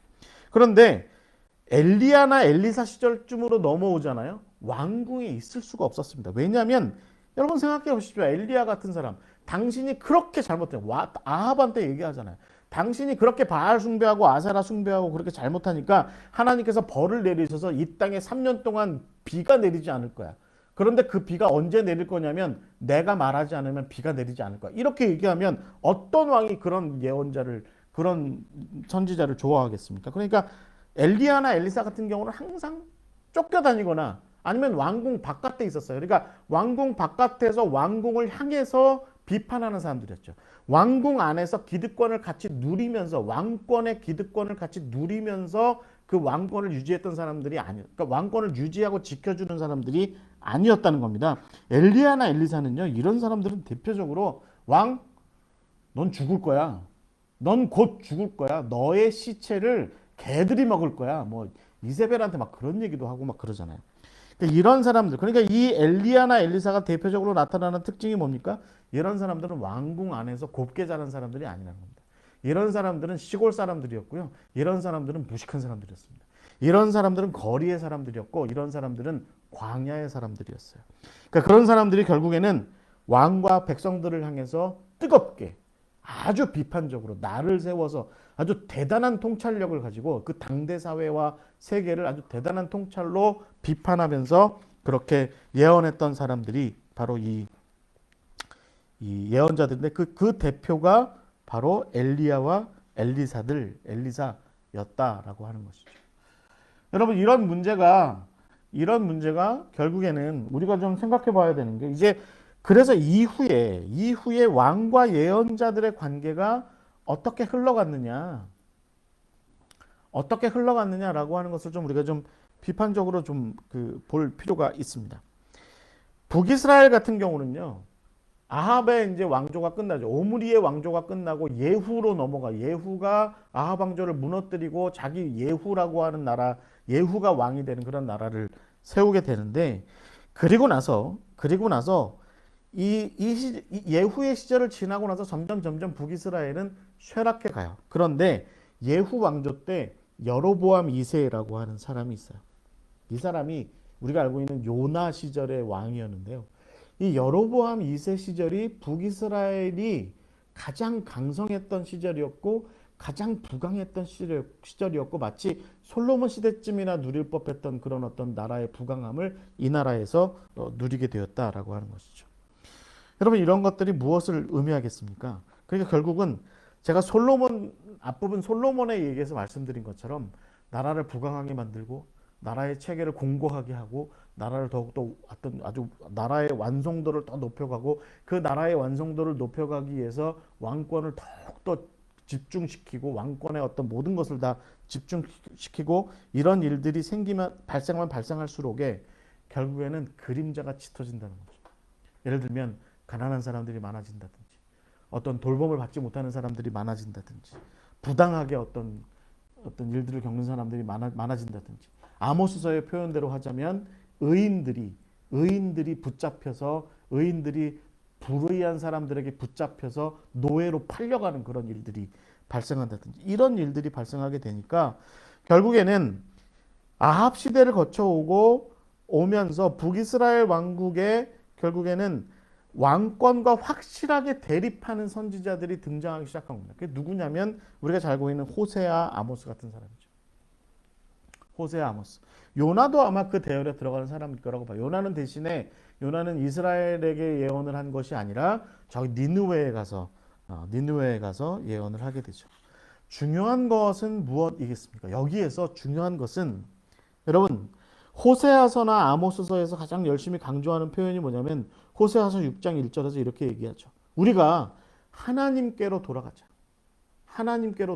그런데 엘리야나 엘리사 시절쯤으로 넘어오잖아요. 왕궁에 있을 수가 없었습니다. 왜냐하면 여러분 생각해 보십시오. 엘리야 같은 사람 당신이 그렇게 잘못해요. 아합한테 얘기하잖아요. 당신이 그렇게 바알 숭배하고 아세라 숭배하고 그렇게 잘못하니까 하나님께서 벌을 내리셔서 이 땅에 3년 동안 비가 내리지 않을 거야. 그런데 그 비가 언제 내릴 거냐면 내가 말하지 않으면 비가 내리지 않을 거야. 이렇게 얘기하면 어떤 왕이 그런 예언자를 그런 선지자를 좋아하겠습니까? 그러니까 엘리야나 엘리사 같은 경우는 항상 쫓겨다니거나 아니면 왕궁 바깥에 있었어요. 그러니까 왕궁 바깥에서 왕궁을 향해서 비판하는 사람들이었죠. 왕궁 안에서 기득권을 같이 누리면서 왕권의 기득권을 같이 누리면서 그 왕권을 유지했던 사람들이 아니에요. 그러니까 왕권을 유지하고 지켜주는 사람들이 아니었다는 겁니다. 엘리야나 엘리사는요. 이런 사람들은 대표적으로 왕, 넌 죽을 거야. 넌 곧 죽을 거야. 너의 시체를 개들이 먹을 거야. 뭐 이세벨한테 막 그런 얘기도 하고 막 그러잖아요. 그러니까 이런 사람들, 그러니까 이 엘리야나 엘리사가 대표적으로 나타나는 특징이 뭡니까? 이런 사람들은 왕궁 안에서 곱게 자란 사람들이 아니라는 겁니다. 이런 사람들은 시골 사람들이었고요. 이런 사람들은 무식한 사람들이었습니다. 이런 사람들은 거리의 사람들이었고 이런 사람들은 광야의 사람들이었어요. 그러니까 그런 사람들이 결국에는 왕과 백성들을 향해서 뜨겁게 아주 비판적으로 나를 세워서 아주 대단한 통찰력을 가지고 그 당대 사회와 세계를 아주 대단한 통찰로 비판하면서 그렇게 예언했던 사람들이 바로 이 예언자들인데 그 대표가 바로 엘리야와 엘리사였다라고 하는 것이죠. 여러분 이런 문제가 결국에는 우리가 좀 생각해 봐야 되는 게 이제 그래서 이후에 왕과 예언자들의 관계가 어떻게 흘러갔느냐라고 하는 것을 좀 우리가 좀 비판적으로 좀 볼 필요가 있습니다. 북이스라엘 같은 경우는요. 아합의 이제 왕조가 끝나죠. 오므리의 왕조가 끝나고 예후로 넘어가. 예후가 아합 왕조를 무너뜨리고 자기 예후라고 하는 나라, 예후가 왕이 되는 그런 나라를 세우게 되는데 그리고 나서 예후의 시절을 지나고 나서 점점 북이스라엘은 쇠락해 가요. 그런데 예후 왕조 때 여로보암 2세라고 하는 사람이 있어요. 이 사람이 우리가 알고 있는 요나 시절의 왕이었는데요. 이 여로보암 2세 시절이 북이스라엘이 가장 강성했던 시절이었고 가장 부강했던 시절이었고 마치 솔로몬 시대쯤이나 누릴 법했던 그런 어떤 나라의 부강함을 이 나라에서 누리게 되었다라고 하는 것이죠. 여러분 이런 것들이 무엇을 의미하겠습니까? 그러니까 결국은 제가 앞부분 솔로몬에 얘기해서 말씀드린 것처럼 나라를 부강하게 만들고 나라의 체계를 공고하게 하고 나라를 더욱더 어떤 아주 나라의 완성도를 더 높여가고 그 나라의 완성도를 높여가기 위해서 왕권을 더욱더 집중시키고 왕권의 어떤 모든 것을 다 집중시키고 이런 일들이 생기면 발생할수록에 결국에는 그림자가 짙어진다는 거죠. 예를 들면 가난한 사람들이 많아진다든지 어떤 돌봄을 받지 못하는 사람들이 많아진다든지 부당하게 어떤 일들을 겪는 사람들이 많아진다든지 아모스서의 표현대로 하자면 의인들이 붙잡혀서 의인들이 불의한 사람들에게 붙잡혀서 노예로 팔려가는 그런 일들이 발생한다든지 이런 일들이 발생하게 되니까 결국에는 아합 시대를 오면서 북이스라엘 왕국에 결국에는 왕권과 확실하게 대립하는 선지자들이 등장하기 시작한 겁니다. 그게 누구냐면 우리가 잘 알고 있는 호세아, 아모스 같은 사람이죠. 호세아, 아모스. 요나도 아마 그 대열에 들어가는 사람일 거라고 봐요. 요나는 이스라엘에게 예언을 한 것이 아니라 저기 니느웨에 가서 예언을 하게 되죠. 중요한 것은 무엇이겠습니까? 여기에서 중요한 것은 여러분 호세아서나 아모스서에서 가장 열심히 강조하는 표현이 뭐냐면 호세아서 6장 1절에서 이렇게 얘기하죠. 우리가 하나님께로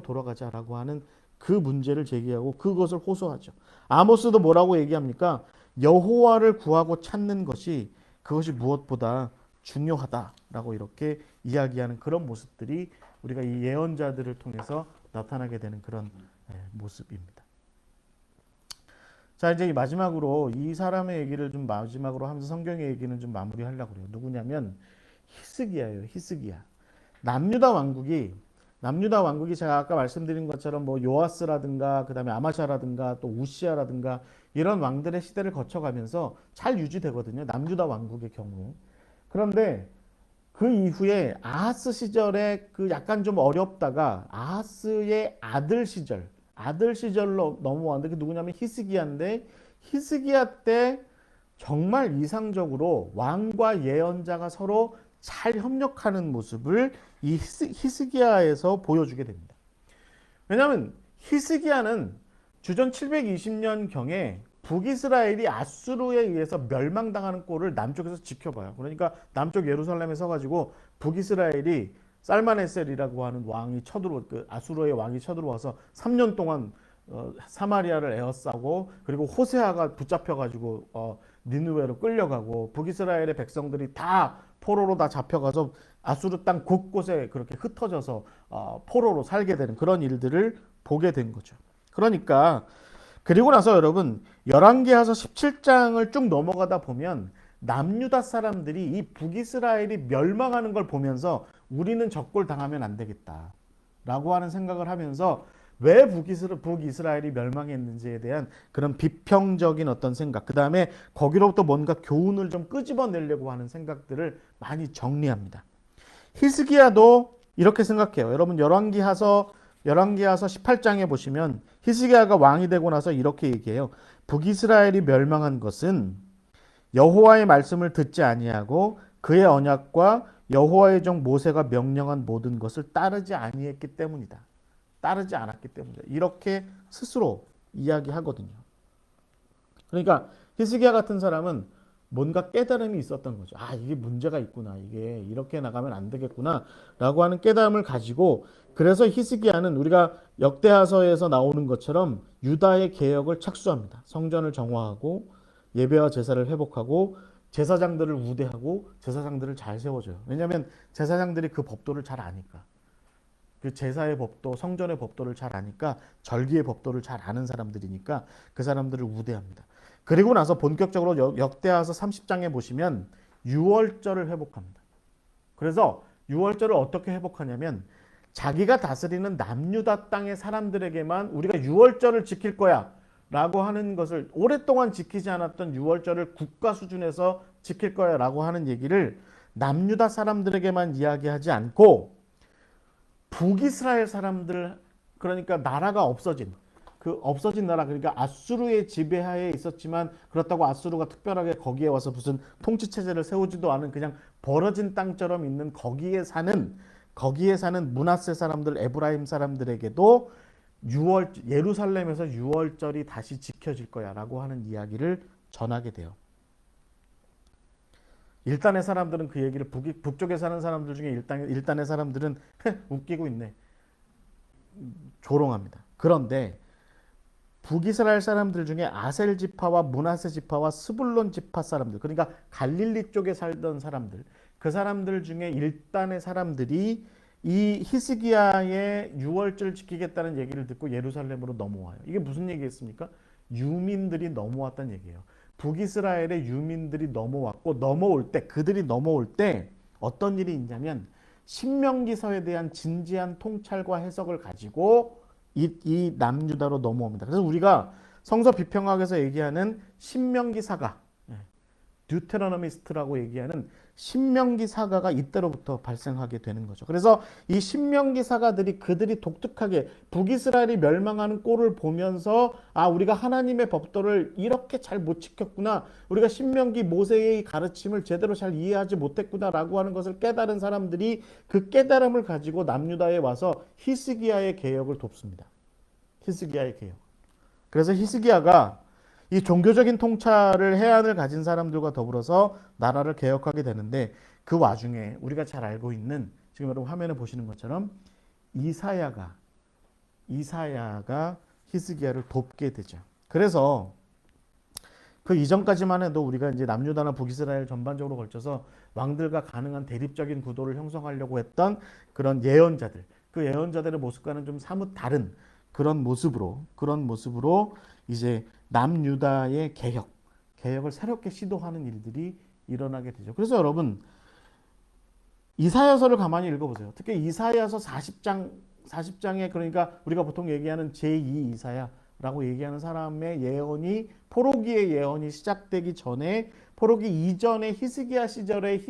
돌아가자라고 하는 그 문제를 제기하고 그것을 호소하죠. 아모스도 뭐라고 얘기합니까? 여호와를 구하고 찾는 것이 그것이 무엇보다 중요하다라고 이렇게 이야기하는 그런 모습들이 우리가 이 예언자들을 통해서 나타나게 되는 그런 모습입니다. 자, 이제 마지막으로 이 사람의 얘기를 좀 마지막으로 하면서 성경의 얘기는 좀 마무리하려고 그래요. 누구냐면 히스기야예요. 히스기야. 남유다 왕국이 제가 아까 말씀드린 것처럼 뭐 요아스라든가 그다음에 아마샤라든가 또 우시아라든가 이런 왕들의 시대를 거쳐가면서 잘 유지되거든요. 남유다 왕국의 경우. 그런데 그 이후에 아하스 시절에 그 약간 좀 어렵다가 아하스의 아들 시절로 넘어왔는데 그 누구냐면 히스기야인데 히스기야 때 정말 이상적으로 왕과 예언자가 서로 잘 협력하는 모습을 이 히스기야에서 보여주게 됩니다. 왜냐하면 히스기야는 주전 720년경에 북이스라엘이 아수르에 의해서 멸망당하는 꼴을 남쪽에서 지켜봐요. 그러니까 남쪽 예루살렘에 서가지고 북이스라엘이 살마네셀이라고 하는 왕이 아수르의 왕이 쳐들어와서 3년 동안 사마리아를 에워싸고 그리고 호세아가 붙잡혀가지고 니느웨로 끌려가고 북이스라엘의 백성들이 다 포로로 다 잡혀가서 아수르 땅 곳곳에 그렇게 흩어져서 포로로 살게 되는 그런 일들을 보게 된 거죠. 그러니까 그리고 나서 여러분 열왕기하서 17장을 쭉 넘어가다 보면 남유다 사람들이 이 북이스라엘이 멸망하는 걸 보면서 우리는 적골 당하면 안 되겠다라고 하는 생각을 하면서 왜 북이스라엘이 멸망했는지에 대한 그런 비평적인 어떤 생각, 그 다음에 거기로부터 뭔가 교훈을 좀 끄집어내려고 하는 생각들을 많이 정리합니다. 히스기야도 이렇게 생각해요. 여러분 열왕기하서 18장에 보시면 히스기야가 왕이 되고 나서 이렇게 얘기해요. 북이스라엘이 멸망한 것은 여호와의 말씀을 듣지 아니하고 그의 언약과 여호와의 종 모세가 명령한 모든 것을 따르지 않았기 때문이다. 이렇게 스스로 이야기하거든요. 그러니까 히스기야 같은 사람은 뭔가 깨달음이 있었던 거죠. 이게 문제가 있구나. 이게 이렇게 나가면 안 되겠구나. 라고 하는 깨달음을 가지고 그래서 히스기야는 우리가 역대하서에서 나오는 것처럼 유다의 개혁을 착수합니다. 성전을 정화하고 예배와 제사를 회복하고 제사장들을 우대하고 제사장들을 잘 세워줘요. 왜냐하면 제사장들이 그 법도를 잘 아니까. 그 제사의 법도, 성전의 법도를 잘 아니까 절기의 법도를 잘 아는 사람들이니까 그 사람들을 우대합니다. 그리고 나서 본격적으로 역대하서 30장에 보시면 유월절을 회복합니다. 그래서 유월절을 어떻게 회복하냐면 자기가 다스리는 남유다 땅의 사람들에게만 우리가 유월절을 지킬 거야 라고 하는 것을 오랫동안 지키지 않았던 유월절을 국가 수준에서 지킬 거야 라고 하는 얘기를 남유다 사람들에게만 이야기하지 않고 북이스라엘 사람들, 그러니까 나라가 없어진 나라, 그러니까 아수르의 지배하에 있었지만 그렇다고 아수르가 특별하게 거기에 와서 무슨 통치 체제를 세우지도 않은 그냥 벌어진 땅처럼 있는 거기에 사는 므낫세 사람들, 에브라임 사람들에게도 예루살렘에서 유월절이 다시 지켜질 거야라고 하는 이야기를 전하게 돼요. 일단의 사람들은 그 얘기를 북쪽에 사는 사람들 중에 일단의 사람들은 웃기고 있네. 조롱합니다. 그런데 북이스라엘 사람들 중에 아셀 지파와 므낫세 지파와 스불론 지파 사람들, 그러니까 갈릴리 쪽에 살던 사람들, 그 사람들 중에 일단의 사람들이 이 히스기야의 유월절 지키겠다는 얘기를 듣고 예루살렘으로 넘어와요. 이게 무슨 얘기겠습니까? 유민들이 넘어왔다는 얘기예요. 북이스라엘의 유민들이 넘어왔고, 그들이 넘어올 때 어떤 일이 있냐면 신명기서에 대한 진지한 통찰과 해석을 가지고 이 남유다로 넘어옵니다. 그래서 우리가 성서 비평학에서 얘기하는 신명기 사가, 듀테로노미스트라고 얘기하는 신명기 사가가 이때로부터 발생하게 되는 거죠. 그래서 이 신명기 사가들이 그들이 독특하게 북이스라엘이 멸망하는 꼴을 보면서 우리가 하나님의 법도를 이렇게 잘 못 지켰구나, 우리가 신명기 모세의 가르침을 제대로 잘 이해하지 못했구나라고 하는 것을 깨달은 사람들이 그 깨달음을 가지고 남유다에 와서 히스기야의 개혁을 돕습니다. 히스기야의 개혁. 그래서 히스기야가 이 종교적인 통찰을 해안을 가진 사람들과 더불어서 나라를 개혁하게 되는데, 그 와중에 우리가 잘 알고 있는, 지금 여러분 화면에 보시는 것처럼 이사야가 히스기야를 돕게 되죠. 그래서 그 이전까지만 해도 우리가 이제 남유다나 북이스라엘 전반적으로 걸쳐서 왕들과 가능한 대립적인 구도를 형성하려고 했던 그런 예언자들, 그 예언자들의 모습과는 좀 사뭇 다른 그런 모습으로 이제 남유다의 개혁을 새롭게 시도하는 일들이 일어나게 되죠. 그래서 여러분 이사야서를 가만히 읽어보세요. 특히 이사야서 40장에, 그러니까 우리가 보통 얘기하는 제2 이사야라고 얘기하는 사람의 예언이, 포로기의 예언이 시작되기 전에, 포로기 이전에 히스기야 시절에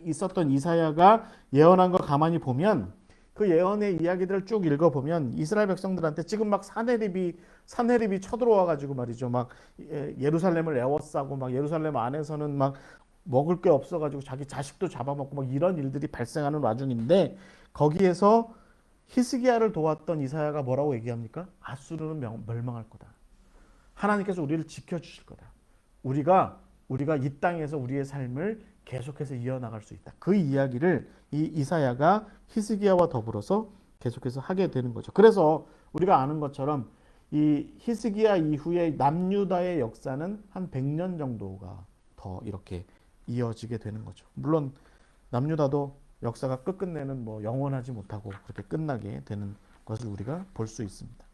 있었던 이사야가 예언한 걸 가만히 보면, 그 예언의 이야기들을 쭉 읽어보면 이스라엘 백성들한테 지금 막 산헤립이 쳐들어와가지고 말이죠, 막 예루살렘을 에워싸고, 막 예루살렘 안에서는 막 먹을 게 없어가지고 자기 자식도 잡아먹고 막 이런 일들이 발생하는 와중인데, 거기에서 히스기야를 도왔던 이사야가 뭐라고 얘기합니까? 아수르는 멸망할 거다. 하나님께서 우리를 지켜주실 거다. 우리가 이 땅에서 우리의 삶을 계속해서 이어나갈 수 있다. 그 이야기를 이 이사야가 히스기야와 더불어서 계속해서 하게 되는 거죠. 그래서 우리가 아는 것처럼 이 히스기야 이후에 남유다의 역사는 한 100년 정도가 더 이렇게 이어지게 되는 거죠. 물론 남유다도 역사가 끝끝내는 뭐 영원하지 못하고 그렇게 끝나게 되는 것을 우리가 볼 수 있습니다.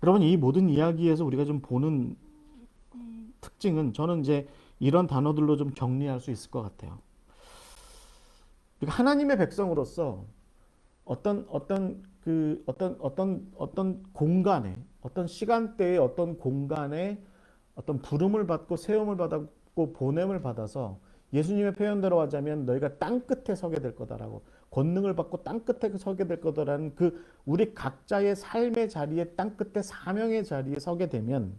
여러분, 이 모든 이야기에서 우리가 좀 보는 특징은, 저는 이제 이런 단어들로 좀 정리할 수 있을 것 같아요. 하나님의 백성으로서 어떤 공간에, 어떤 시간대에, 어떤 공간에 어떤 부름을 받고 세움을 받았고 보냄을 받아서, 예수님의 표현대로 하자면 너희가 땅 끝에 서게 될 거다라고, 권능을 받고 땅 끝에 서게 될 거다라는 그 우리 각자의 삶의 자리에, 땅 끝에 사명의 자리에 서게 되면,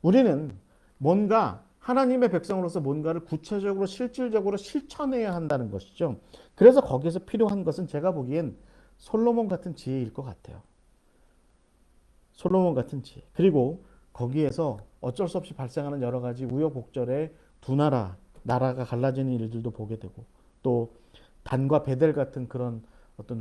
우리는 뭔가 하나님의 백성으로서 뭔가를 구체적으로 실질적으로 실천해야 한다는 것이죠. 그래서 거기에서 필요한 것은 제가 보기엔 솔로몬 같은 지혜일 것 같아요. 솔로몬 같은 지혜. 그리고 거기에서 어쩔 수 없이 발생하는 여러 가지 우여곡절의 두 나라가 갈라지는 일들도 보게 되고, 또 단과 베델 같은 그런 어떤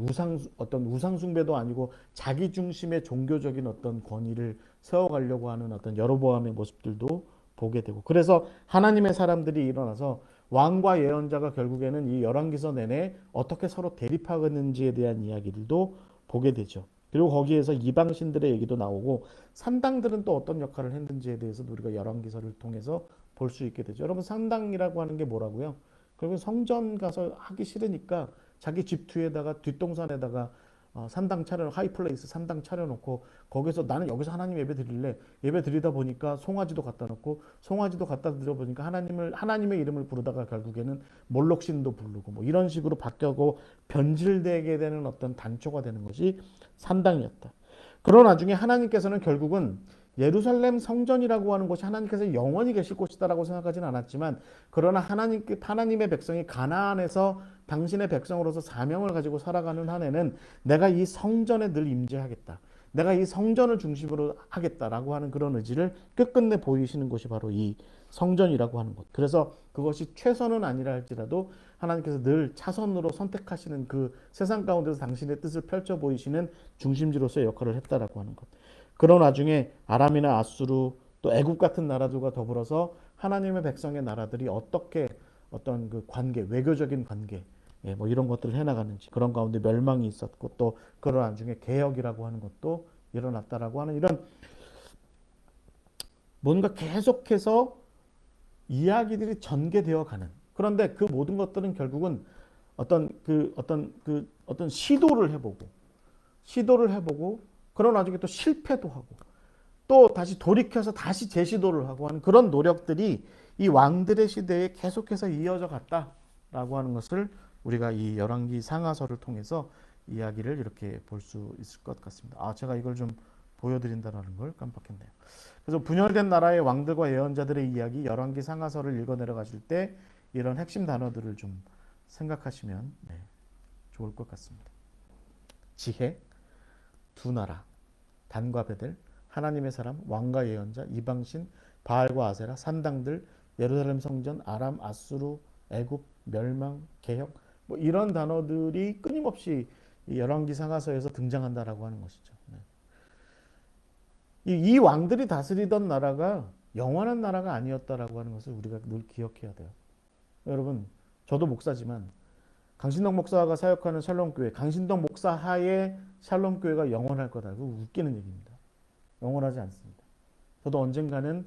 우상 숭배도 아니고 자기 중심의 종교적인 어떤 권위를 세워가려고 하는 어떤 여로보암의 모습들도 보게 되고, 그래서 하나님의 사람들이 일어나서 왕과 예언자가 결국에는 이 열왕기서 내내 어떻게 서로 대립하는지에 대한 이야기들도 보게 되죠. 그리고 거기에서 이방신들의 얘기도 나오고, 산당들은 또 어떤 역할을 했는지에 대해서도 우리가 열왕기서를 통해서 볼 수 있게 되죠. 여러분, 산당이라고 하는 게 뭐라고요? 결국 성전 가서 하기 싫으니까 자기 집 뒤에다가, 뒷동산에다가 산당 하이플레이스 산당 차려놓고, 거기서 나는 여기서 하나님 예배 드릴래. 예배 드리다 보니까 송아지도 갖다 놓고, 송아지도 갖다 드려 보니까 하나님의 이름을 부르다가 결국에는 몰록신도 부르고, 뭐 이런 식으로 바뀌고 변질되게 되는 어떤 단초가 되는 것이 산당이었다. 그러나 나중에 하나님께서는 결국은 예루살렘 성전이라고 하는 곳이 하나님께서 영원히 계실 곳이다라고 생각하지는 않았지만, 그러나 하나님의 백성이 가나안에서 당신의 백성으로서 사명을 가지고 살아가는 한에는 내가 이 성전에 늘 임재하겠다, 내가 이 성전을 중심으로 하겠다라고 하는 그런 의지를 끝끝내 보이시는 곳이 바로 이 성전이라고 하는 것. 그래서 그것이 최선은 아니라 할지라도 하나님께서 늘 차선으로 선택하시는 그 세상 가운데서 당신의 뜻을 펼쳐 보이시는 중심지로서의 역할을 했다라고 하는 것. 그런 와중에 아람이나 아수르 또 애굽 같은 나라들과 더불어서 하나님의 백성의 나라들이 어떻게 어떤 그 관계, 외교적인 관계, 뭐 이런 것들을 해나가는지, 그런 가운데 멸망이 있었고 또 그런 와중에 개혁이라고 하는 것도 일어났다라고 하는 이런 뭔가 계속해서 이야기들이 전개되어 가는. 그런데 그 모든 것들은 결국은 어떤 시도를 해보고 그런 와중에 또 실패도 하고 또 다시 돌이켜서 다시 재시도를 하고 하는 그런 노력들이 이 왕들의 시대에 계속해서 이어져 갔다라고 하는 것을 우리가 이 열왕기 상하서를 통해서 이야기를 이렇게 볼 수 있을 것 같습니다. 제가 이걸 좀 보여드린다는 걸 깜빡했네요. 그래서 분열된 나라의 왕들과 예언자들의 이야기 열왕기 상하서를 읽어 내려가실 때 이런 핵심 단어들을 좀 생각하시면 좋을 것 같습니다. 지혜, 두 나라, 단과 베델, 하나님의 사람, 왕과 예언자, 이방신, 바알과 아세라, 산당들, 예루살렘 성전, 아람, 아수르, 애굽, 멸망, 개혁, 뭐 이런 단어들이 끊임없이 이 열왕기 상하서에서 등장한다라고 하는 것이죠. 이 왕들이 다스리던 나라가 영원한 나라가 아니었다라고 하는 것을 우리가 늘 기억해야 돼요. 여러분, 저도 목사지만 강신덕 목사가 사역하는 샬롬교회, 강신덕 목사 하에 샬롬교회가 영원할 거다. 그거 웃기는 얘기입니다. 영원하지 않습니다. 저도 언젠가는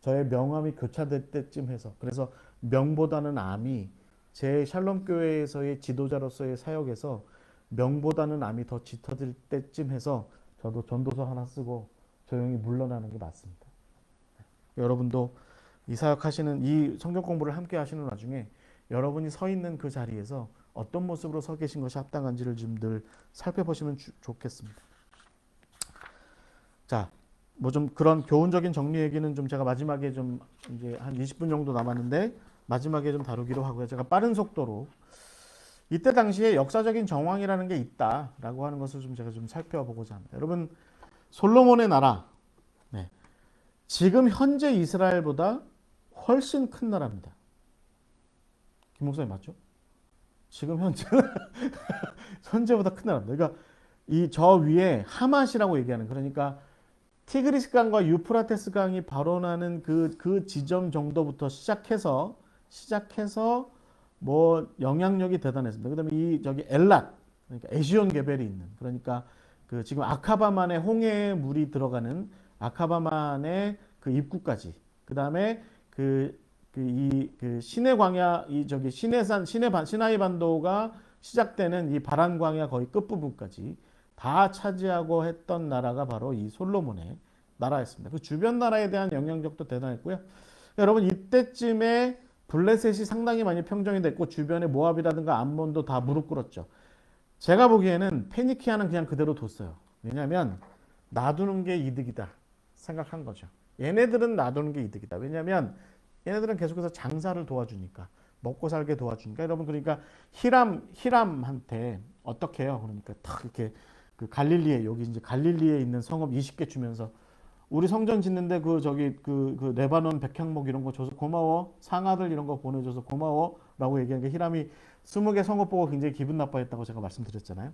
저의 명함이 교차될 때쯤 해서, 그래서 명보다는 암이 제 샬롬교회에서의 지도자로서의 사역에서 명보다는 암이 더 짙어질 때쯤 해서 저도 전도서 하나 쓰고 조용히 물러나는 게 맞습니다. 여러분도 이 사역하시는 이 성경 공부를 함께 하시는 와중에 여러분이 서 있는 그 자리에서 어떤 모습으로 서 계신 것이 합당한지를 좀 늘 살펴보시면 좋겠습니다. 자, 뭐 좀 그런 교훈적인 정리 얘기는 좀 제가 마지막에 좀 이제 한 20분 정도 남았는데 마지막에 좀 다루기로 하고요. 제가 빠른 속도로 이때 당시에 역사적인 정황이라는 게 있다라고 하는 것을 좀 제가 좀 살펴보고자 합니다. 여러분, 솔로몬의 나라, 지금 현재 이스라엘보다 훨씬 큰 나라입니다. 김 목사님 맞죠? 지금 현재보다 큰 나라입니다. 그러니까 이 저 위에 하맛이라고 얘기하는, 그러니까 티그리스 강과 유프라테스 강이 발원하는 그 지점 정도부터 시작해서 뭐 영향력이 대단했습니다. 그다음에 이 저기 엘랏, 그러니까 에시온 게벨이 있는, 그러니까 그 지금 아카바만에 홍해의 물이 들어가는 아카바만의 그 입구까지, 그다음에 시내 광야, 이 저기 시나이 반도가 시작되는 이 바란 광야 거의 끝부분까지 다 차지하고 했던 나라가 바로 이 솔로몬의 나라였습니다. 그 주변 나라에 대한 영향력도 대단했고요. 여러분, 이때쯤에 블레셋이 상당히 많이 평정이 됐고 주변에 모압이라든가 암몬도 다 무릎 꿇었죠. 제가 보기에는 페니키아는 그냥 그대로 뒀어요. 왜냐하면 놔두는 게 이득이다 생각한 거죠. 얘네들은 놔두는 게 이득이다. 왜냐하면 얘네들은 계속해서 장사를 도와주니까, 먹고 살게 도와주니까. 여러분, 그러니까 히람한테 어떻게 해요? 그러니까 탁 이렇게 그 갈릴리에, 여기 이제 갈릴리에 있는 성읍 20개 주면서 우리 성전 짓는데 그 레바논 백향목 이런 거 줘서 고마워, 상아들 이런 거 보내줘서 고마워라고 얘기한 게, 히람이 20개 성읍 보고 굉장히 기분 나빠했다고 제가 말씀드렸잖아요.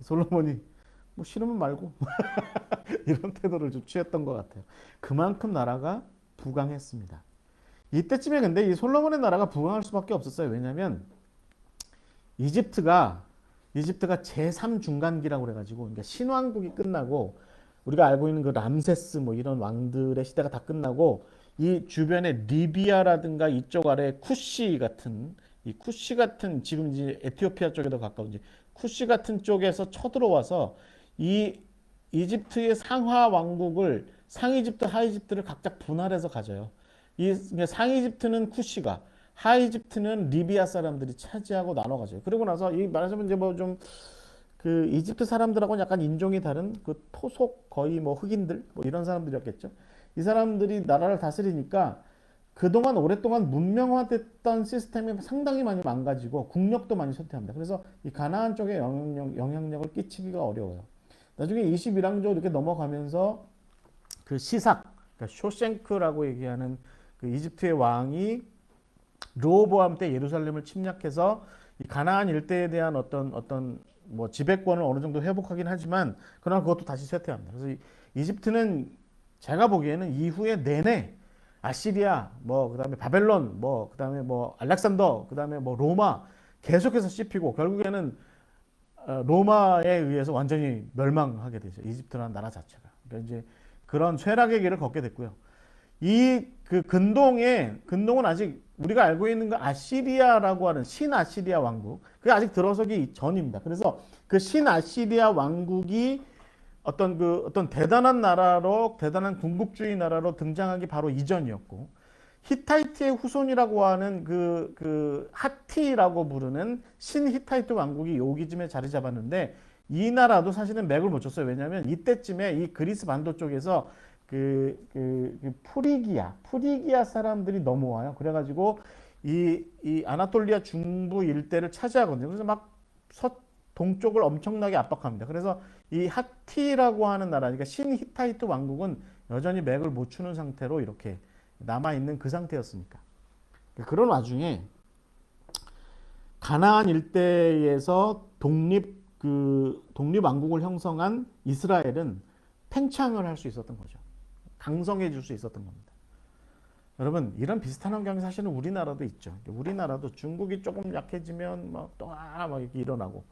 솔로몬이 뭐 싫으면 말고 이런 태도를 좀 취했던 것 같아요. 그만큼 나라가 부강했습니다. 이때쯤에 근데 이 솔로몬의 나라가 부강할 수밖에 없었어요. 왜냐하면 이집트가 제3중간기라고 그래가지고, 그러니까 신왕국이 끝나고 우리가 알고 있는 그 람세스 뭐 이런 왕들의 시대가 다 끝나고 이 주변에 리비아라든가 이쪽 아래 쿠시 같은 지금 이제 에티오피아 쪽에 더 가까운 이제 쿠시 같은 쪽에서 쳐들어와서 이 이집트의 상하 왕국을, 상이집트, 하이집트를 각자 분할해서 가져요. 이 상이집트는 쿠시가, 하이집트는 리비아 사람들이 차지하고 나눠 가져요. 그리고 나서 이 말하자면 이제 뭐 좀 그 이집트 사람들하고는 약간 인종이 다른 그 토속, 거의 뭐 흑인들 뭐 이런 사람들이었겠죠. 이 사람들이 나라를 다스리니까 그동안 오랫동안 문명화됐던 시스템이 상당히 많이 망가지고 국력도 많이 쇠퇴합니다. 그래서 이 가나안 쪽에 영향력을 끼치기가 어려워요. 나중에 21왕조 이렇게 넘어가면서 그 시삭, 그러니까 쇼생크라고 얘기하는 그 이집트의 왕이 르호보암 때 예루살렘을 침략해서 이 가나안 일대에 대한 어떤 뭐 지배권을 어느 정도 회복하긴 하지만 그러나 그것도 다시 쇠퇴합니다. 그래서 이집트는 제가 보기에는 이후에 내내 아시리아, 뭐 그다음에 바벨론, 뭐 그다음에 뭐 알렉산더, 그다음에 뭐 로마 계속해서 씹히고 결국에는 로마에 의해서 완전히 멸망하게 되죠. 이집트라는 나라 자체가. 그러니까 이제 그런 쇠락의 길을 걷게 됐고요. 이 그 근동은 아직 우리가 알고 있는 그 아시리아라고 하는 신아시리아 왕국, 그게 아직 들어서기 전입니다. 그래서 그 신아시리아 왕국이 어떤 대단한 나라로, 대단한 군국주의 나라로 등장하기 바로 이전이었고, 히타이트의 후손이라고 하는 그 하티라고 부르는 신히타이트 왕국이 여기쯤에 자리 잡았는데, 이 나라도 사실은 맥을 못 쳤어요. 왜냐하면 이때쯤에 이 그리스 반도 쪽에서 프리기아 사람들이 넘어와요. 그래가지고 이 아나톨리아 중부 일대를 차지하거든요. 그래서 막 동쪽을 엄청나게 압박합니다. 그래서 이 하티라고 하는 나라, 그러니까 신히타이트 왕국은 여전히 맥을 못 추는 상태로 이렇게 남아있는 그 상태였으니까. 그런 와중에 가나안 일대에서 독립왕국을 형성한 이스라엘은 팽창을 할 수 있었던 거죠. 강성해질 수 있었던 겁니다. 여러분, 이런 비슷한 환경이 사실은 우리나라도 있죠. 우리나라도 중국이 조금 약해지면 막 이렇게 일어나고,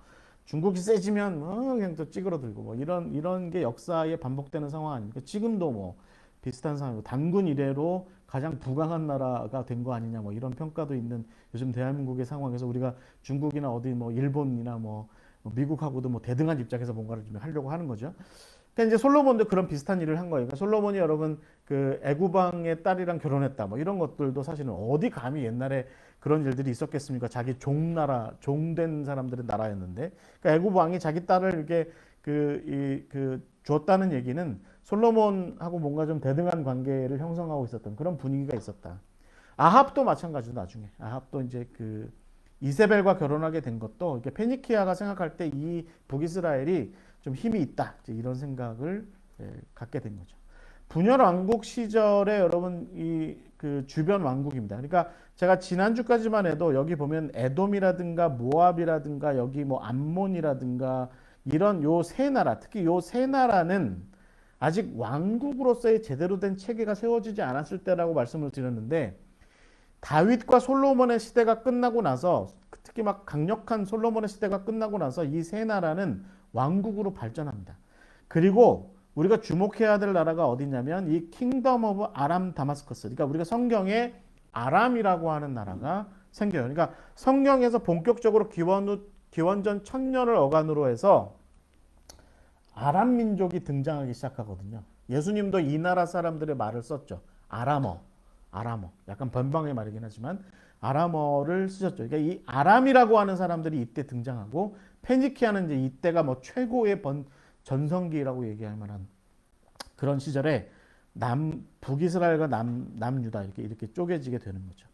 중국이 세지면 그냥 또 찌그러들고, 뭐 이런 게 역사에 반복되는 상황 아닙니까? 지금도 뭐 비슷한 상황이고, 단군 이래로 가장 부강한 나라가 된 거 아니냐, 뭐 이런 평가도 있는 요즘 대한민국의 상황에서 우리가 중국이나 어디 뭐 일본이나 뭐 미국하고도 뭐 대등한 입장에서 뭔가를 좀 하려고 하는 거죠. 그러니까 이제 솔로몬도 그런 비슷한 일을 한 거예요. 그러니까 솔로몬이 여러분 그 애굽왕의 딸이랑 결혼했다, 뭐 이런 것들도 사실은 어디 감히 옛날에 그런 일들이 있었겠습니까? 자기 종나라, 종된 사람들의 나라였는데, 그러니까 애굽 왕이 자기 딸을 이렇게 줬다는 얘기는 솔로몬하고 뭔가 좀 대등한 관계를 형성하고 있었던 그런 분위기가 있었다. 아합도 마찬가지로 나중에 아합도 이제 그 이세벨과 결혼하게 된 것도 이렇게 페니키아가 생각할 때 이 북이스라엘이 좀 힘이 있다, 이런 생각을 갖게 된 거죠. 분열 왕국 시절에 여러분 이 그 주변 왕국입니다. 그러니까 제가 지난주까지만 해도 여기 보면 에돔이라든가 모압이라든가 여기 뭐 암몬이라든가 이런 요 세 나라, 특히 요 세 나라는 아직 왕국으로서의 제대로 된 체계가 세워지지 않았을 때라고 말씀을 드렸는데, 다윗과 솔로몬의 시대가 끝나고 나서, 특히 막 강력한 솔로몬의 시대가 끝나고 나서 이 세 나라는 왕국으로 발전합니다. 그리고 우리가 주목해야 될 나라가 어디냐면 이 킹덤 오브 아람 다마스커스, 그러니까 우리가 성경에 아람이라고 하는 나라가 생겨요. 그러니까 성경에서 본격적으로 기원전 1000년을 어간으로 해서 아람 민족이 등장하기 시작하거든요. 예수님도 이 나라 사람들의 말을 썼죠. 아람어. 약간 변방의 말이긴 하지만 아람어를 쓰셨죠. 그러니까 이 아람이라고 하는 사람들이 이때 등장하고, 페니키아는 이제 이때가 뭐 최고의 전성기라고 얘기할 만한 그런 시절에 북이스라엘과 남유다 이렇게 쪼개지게 되는 거죠.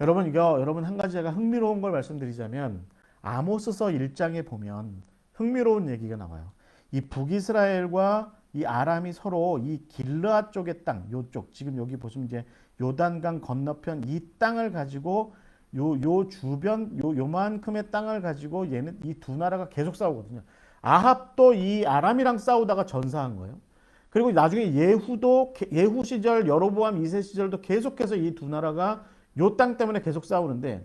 여러분 한 가지 제가 흥미로운 걸 말씀드리자면, 아모스서 1장에 보면 흥미로운 얘기가 나와요. 이 북이스라엘과 이 아람이 서로 이 길르앗 쪽의 땅, 요쪽 지금 여기 보시면 이제 요단강 건너편 이 땅을 가지고 요 주변 요만큼의 땅을 가지고 얘는 이 두 나라가 계속 싸우거든요. 아합도 이 아람이랑 싸우다가 전사한 거예요. 그리고 나중에 예후 시절, 여로보암 2세 시절도 계속해서 이 두 나라가 요 땅 때문에 계속 싸우는데,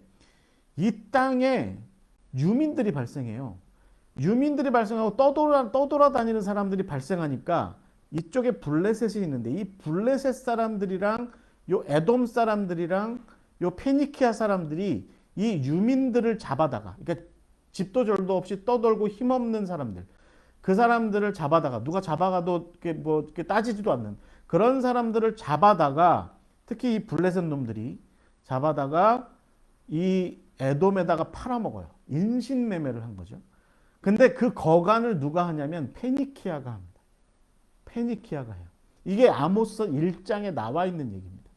이 땅에 유민들이 발생해요. 유민들이 발생하고 떠돌아다니는 사람들이 발생하니까 이쪽에 블레셋이 있는데, 이 블레셋 사람들이랑 요 에돔 사람들이랑 요 페니키아 사람들이 이 유민들을 잡아다가, 그러니까 집도 절도 없이 떠돌고 힘없는 사람들, 그 사람들을 잡아다가, 누가 잡아가도 이렇게 따지지도 않는 그런 사람들을 잡아다가, 특히 이 블레셋 놈들이 잡아다가 이 에돔에다가 팔아먹어요. 인신매매를 한 거죠. 근데 그 거간을 누가 하냐면 페니키아가 합니다. 페니키아가 해요. 이게 아모스 1장에 나와 있는 얘기입니다.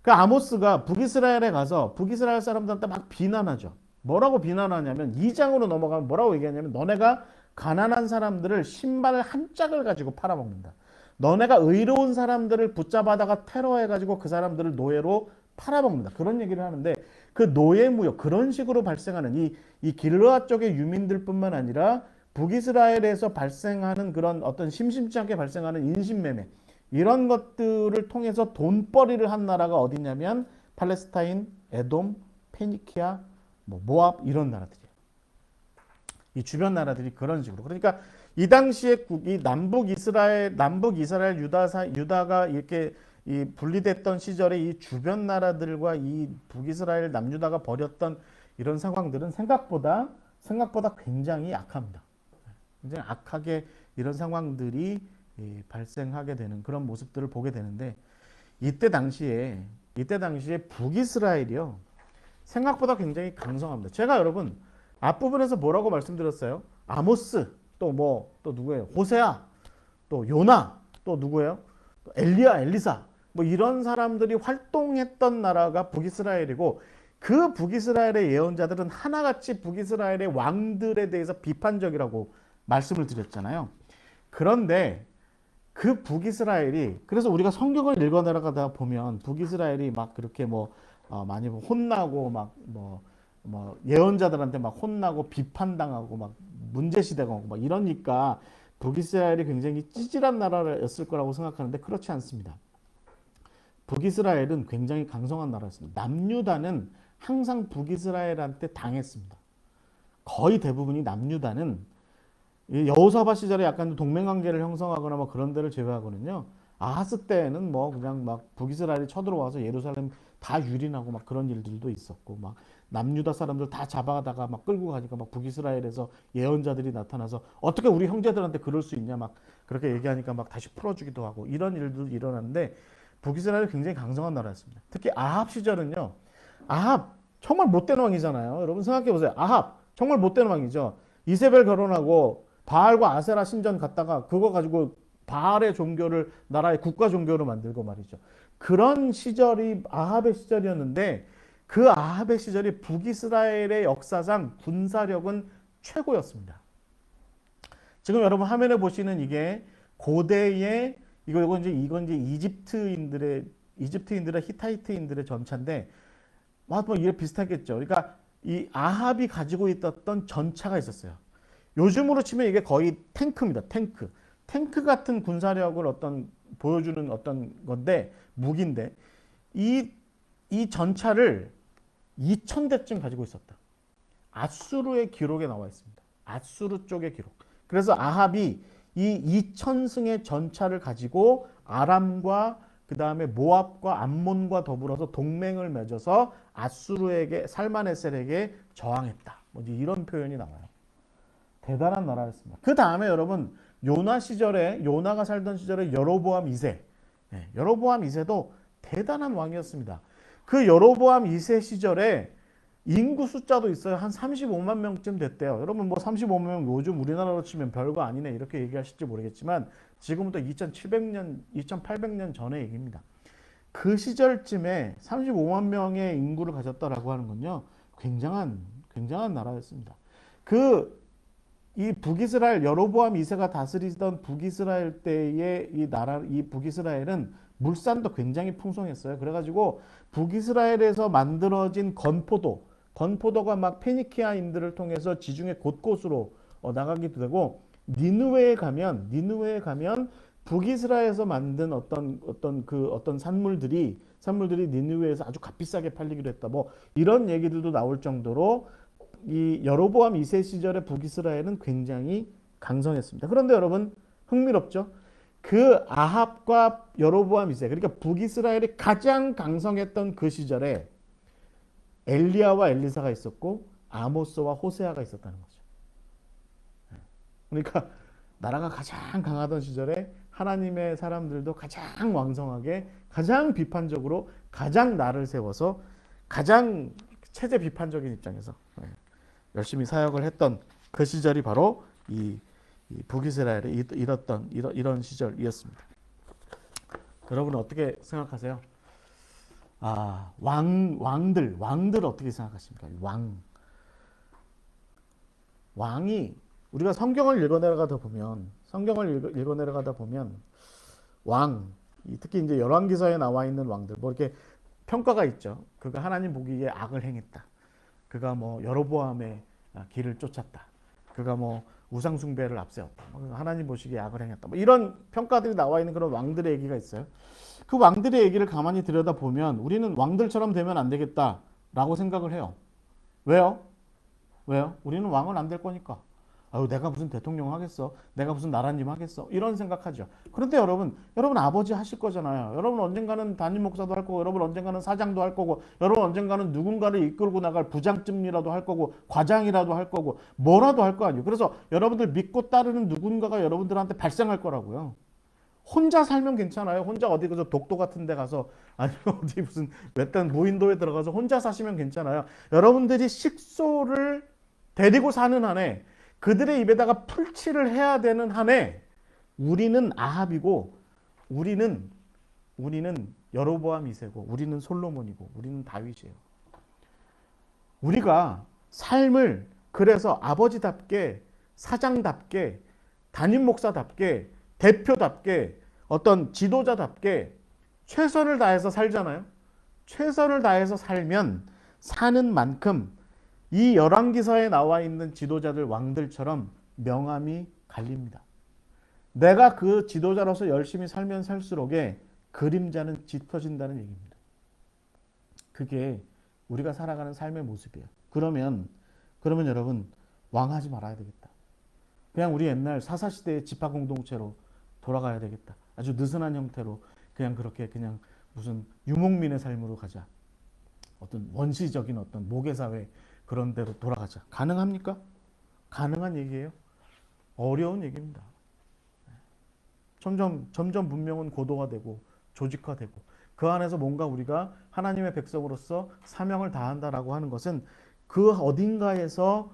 그 아모스가 북이스라엘에 가서 북이스라엘 사람들한테 막 비난하죠. 뭐라고 비난하냐면, 2장으로 넘어가면 뭐라고 얘기하냐면, 너네가 가난한 사람들을 신발 한 짝을 가지고 팔아먹는다. 너네가 의로운 사람들을 붙잡아다가 테러해가지고 그 사람들을 노예로 팔아먹는다. 그런 얘기를 하는데, 그 노예무역 그런 식으로 발생하는 이 길르앗 쪽의 유민들뿐만 아니라 북이스라엘에서 발생하는 그런 어떤 심심치 않게 발생하는 인신매매 이런 것들을 통해서 돈벌이를 한 나라가 어디냐면 팔레스타인, 에돔, 페니키아, 뭐 모압 이런 나라들이에요. 이 주변 나라들이 그런 식으로. 그러니까 이 당시에 이 남북 이스라엘 유다가 이렇게 이 분리됐던 시절에 이 주변 나라들과 이 북이스라엘 남유다가 벌였던 이런 상황들은 생각보다 굉장히 악합니다. 굉장히 악하게 이런 상황들이 발생하게 되는 그런 모습들을 보게 되는데 이때 당시에 북이스라엘이요 생각보다 굉장히 강성합니다. 제가 여러분 앞부분에서 뭐라고 말씀드렸어요? 아모스 또 누구예요? 호세아 또 요나 또 누구예요? 또 엘리야 엘리사 뭐 이런 사람들이 활동했던 나라가 북이스라엘이고 그 북이스라엘의 예언자들은 하나같이 북이스라엘의 왕들에 대해서 비판적이라고 말씀을 드렸잖아요. 그런데 그 북이스라엘이 그래서 우리가 성경을 읽어 내려가다 보면 북이스라엘이 막 그렇게 많이 혼나고 뭐 예언자들한테 막 혼나고 비판당하고 막 문제시되고 막 이러니까 북이스라엘이 굉장히 찌질한 나라였을 거라고 생각하는데 그렇지 않습니다. 북이스라엘은 굉장히 강성한 나라였습니다. 남유다는 항상 북이스라엘한테 당했습니다. 거의 대부분이 남유다는 여호사밧 시절에 약간 동맹관계를 형성하거나 뭐 그런 데를 제외하고는요. 아하스 때는 뭐 그냥 막 북이스라엘이 쳐들어와서 예루살렘 다 유린하고 막 그런 일들도 있었고 막 남유다 사람들 다 잡아다가 막 끌고 가니까 막 북이스라엘에서 예언자들이 나타나서 어떻게 우리 형제들한테 그럴 수 있냐 막 그렇게 얘기하니까 막 다시 풀어주기도 하고 이런 일도 일어났는데 북이스라엘은 굉장히 강성한 나라였습니다. 특히 아합 시절은요. 아합 정말 못된 왕이잖아요. 여러분 생각해 보세요. 아합 정말 못된 왕이죠. 이세벨 결혼하고 바알과 아세라 신전 갔다가 그거 가지고 바알의 종교를 나라의 국가 종교로 만들고 말이죠. 그런 시절이 아합의 시절이었는데 그 아합의 시절이 북이스라엘의 역사상 군사력은 최고였습니다. 지금 여러분 화면에 보시는 이게 고대의 이건 이제 이집트인들의 히타이트인들의 전차인데 뭐 이게 비슷하겠죠. 그러니까 이 아합이 가지고 있었던 전차가 있었어요. 요즘으로 치면 이게 거의 탱크입니다. 탱크 같은 군사력을 보여주는 어떤 건데 무기인데 이 전차를 2000대쯤 가지고 있었다. 아수르의 기록에 나와 있습니다. 아수르 쪽의 기록. 그래서 아합이 이 2000승의 전차를 가지고 아람과 그 다음에 모압과 암몬과 더불어서 동맹을 맺어서 아수르에게 살마네셀에게 저항했다. 뭐 이런 표현이 나와요. 대단한 나라였습니다. 그 다음에 여러분 요나가 살던 시절에 여로보암 2세 여로보암 2세도 대단한 왕이었습니다. 그 여로보암 2세 시절에 인구 숫자도 있어요. 한 35만 명쯤 됐대요. 여러분 뭐 35만 명 요즘 우리나라로 치면 별거 아니네 이렇게 얘기하실지 모르겠지만 지금부터 2800년 전의 얘기입니다. 그 시절쯤에 35만 명의 인구를 가졌다라고 하는 건요. 굉장한 나라였습니다. 이 북이스라엘 여로보암 2세가 다스리던 북이스라엘 때의 이 북이스라엘은 물산도 굉장히 풍성했어요. 그래가지고 북이스라엘에서 만들어진 건포도가 막 페니키아인들을 통해서 지중해 곳곳으로 나가기도 되고 니느웨에 가면 북이스라엘에서 만든 어떤 산물들이 니느웨에서 아주 값비싸게 팔리기도 했다. 뭐 이런 얘기들도 나올 정도로 이 여로보암 2세 시절의 북이스라엘은 굉장히 강성했습니다. 그런데 여러분 흥미롭죠? 그 아합과 여로보암 2세 그러니까 북이스라엘이 가장 강성했던 그 시절에 엘리야와 엘리사가 있었고 아모스와 호세아가 있었다는 거죠. 그러니까 나라가 가장 강하던 시절에 하나님의 사람들도 가장 왕성하게 가장 비판적으로 가장 날을 세워서 가장 체제 비판적인 입장에서 열심히 사역을 했던 그 시절이 바로 이 북이스라엘에 이런 시절이었습니다. 여러분은 어떻게 생각하세요? 왕들 어떻게 생각하십니까? 왕이 우리가 성경을 읽어 내려가다 보면 특히 이제 열왕기서에 나와 있는 왕들 뭐 이렇게 평가가 있죠. 그가 하나님 보기에 악을 행했다. 그가 뭐 여로보암의 길을 쫓았다. 그가 뭐 우상 숭배를 앞세웠다. 하나님 보시기에 악을 행했다. 뭐 이런 평가들이 나와 있는 그런 왕들의 얘기가 있어요. 그 왕들의 얘기를 가만히 들여다보면 우리는 왕들처럼 되면 안 되겠다라고 생각을 해요. 왜요? 왜요? 우리는 왕은 안 될 거니까. 아유, 내가 무슨 대통령 하겠어? 내가 무슨 나라님 하겠어? 이런 생각하죠. 그런데 여러분 아버지 하실 거잖아요. 여러분 언젠가는 담임 목사도 할 거고, 여러분 언젠가는 사장도 할 거고, 여러분 언젠가는 누군가를 이끌고 나갈 부장쯤이라도 할 거고, 과장이라도 할 거고, 뭐라도 할 거 아니에요. 그래서 여러분들 믿고 따르는 누군가가 여러분들한테 발생할 거라고요. 혼자 살면 괜찮아요. 혼자 어디 그저 독도 같은 데 가서 아니면 어디 무슨 외딴 무인도에 들어가서 혼자 사시면 괜찮아요. 여러분들이 식소를 데리고 사는 한에 그들의 입에다가 풀칠을 해야 되는 한에 우리는 아합이고 우리는 여로보암 2세고 우리는 솔로몬이고 우리는 다윗이에요. 우리가 삶을 그래서 아버지답게 사장답게 담임 목사답게 대표답게 어떤 지도자답게 최선을 다해서 살잖아요. 최선을 다해서 살면 사는 만큼 이 열왕기서에 나와 있는 지도자들 왕들처럼 명함이 갈립니다. 내가 그 지도자로서 열심히 살면 살수록에 그림자는 짙어진다는 얘기입니다. 그게 우리가 살아가는 삶의 모습이에요. 그러면 여러분 왕하지 말아야 되겠다. 그냥 우리 옛날 사사시대의 지파공동체로 돌아가야 되겠다. 아주 느슨한 형태로 그냥 그렇게 그냥 무슨 유목민의 삶으로 가자. 어떤 원시적인 어떤 모계사회 그런 데로 돌아가자. 가능합니까? 가능한 얘기예요? 어려운 얘기입니다. 점점 문명은 고도화되고 조직화되고 그 안에서 뭔가 우리가 하나님의 백성으로서 사명을 다한다라고 하는 것은 그 어딘가에서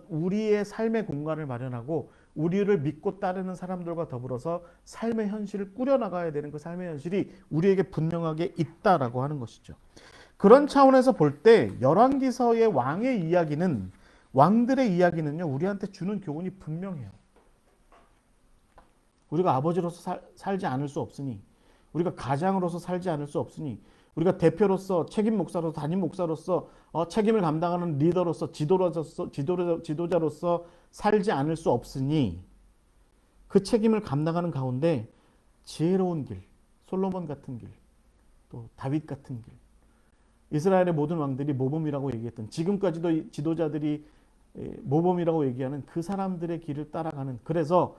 우리의 삶의 공간을 마련하고 우리를 믿고 따르는 사람들과 더불어서 삶의 현실을 꾸려나가야 되는 그 삶의 현실이 우리에게 분명하게 있다라고 하는 것이죠. 그런 차원에서 볼 때 열왕기서의 왕들의 이야기는요, 우리한테 주는 교훈이 분명해요. 우리가 아버지로서 살지 않을 수 없으니, 우리가 가장으로서 살지 않을 수 없으니, 우리가 대표로서 책임 목사로서 담임 목사로서 책임을 감당하는 리더로서 지도자로서 살지 않을 수 없으니 그 책임을 감당하는 가운데 지혜로운 길, 솔로몬 같은 길, 또 다윗 같은 길, 이스라엘의 모든 왕들이 모범이라고 얘기했던 지금까지도 지도자들이 모범이라고 얘기하는 그 사람들의 길을 따라가는 그래서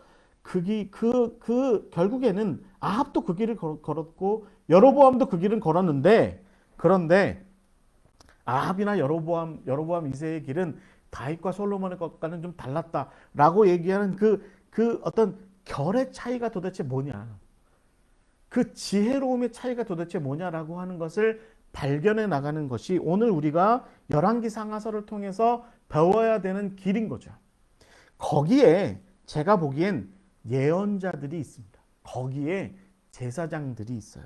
결국에는 아합도 그 길을 걸었고 여로보암도 그 길을 걸었는데 그런데 아합이나 여로보암 2세의 길은 다윗과 솔로몬의 것과는 좀 달랐다라고 얘기하는 그 어떤 결의 차이가 도대체 뭐냐, 그 지혜로움의 차이가 도대체 뭐냐라고 하는 것을 발견해 나가는 것이 오늘 우리가 열왕기 상하서를 통해서 배워야 되는 길인 거죠. 거기에 제가 보기엔 예언자들이 있습니다. 거기에 제사장들이 있어요.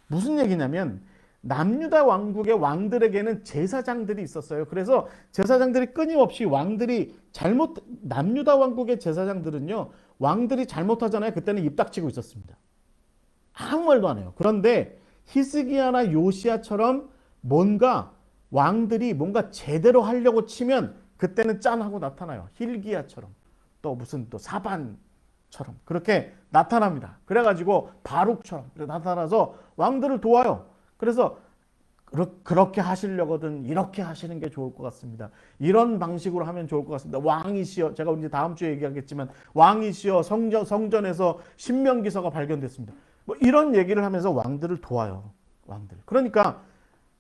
무슨 얘기냐면 남유다 왕국의 왕들에게는 제사장들이 있었어요. 그래서 제사장들이 끊임없이 남유다 왕국의 제사장들은요, 왕들이 잘못하잖아요. 그때는 입 닥치고 있었습니다. 아무 말도 안 해요. 그런데 히스기야나 요시야처럼 왕들이 뭔가 제대로 하려고 치면 그때는 짠 하고 나타나요. 힐기야처럼 또 무슨 또 사반처럼 그렇게 나타납니다. 그래가지고 바룩처럼 나타나서 왕들을 도와요. 그래서 그렇게 하시려거든 이렇게 하시는 게 좋을 것 같습니다. 이런 방식으로 하면 좋을 것 같습니다. 왕이시여, 제가 이제 다음 주에 얘기하겠지만 왕이시여, 성전에서 신명기서가 발견됐습니다. 뭐 이런 얘기를 하면서 왕들을 도와요. 왕들. 그러니까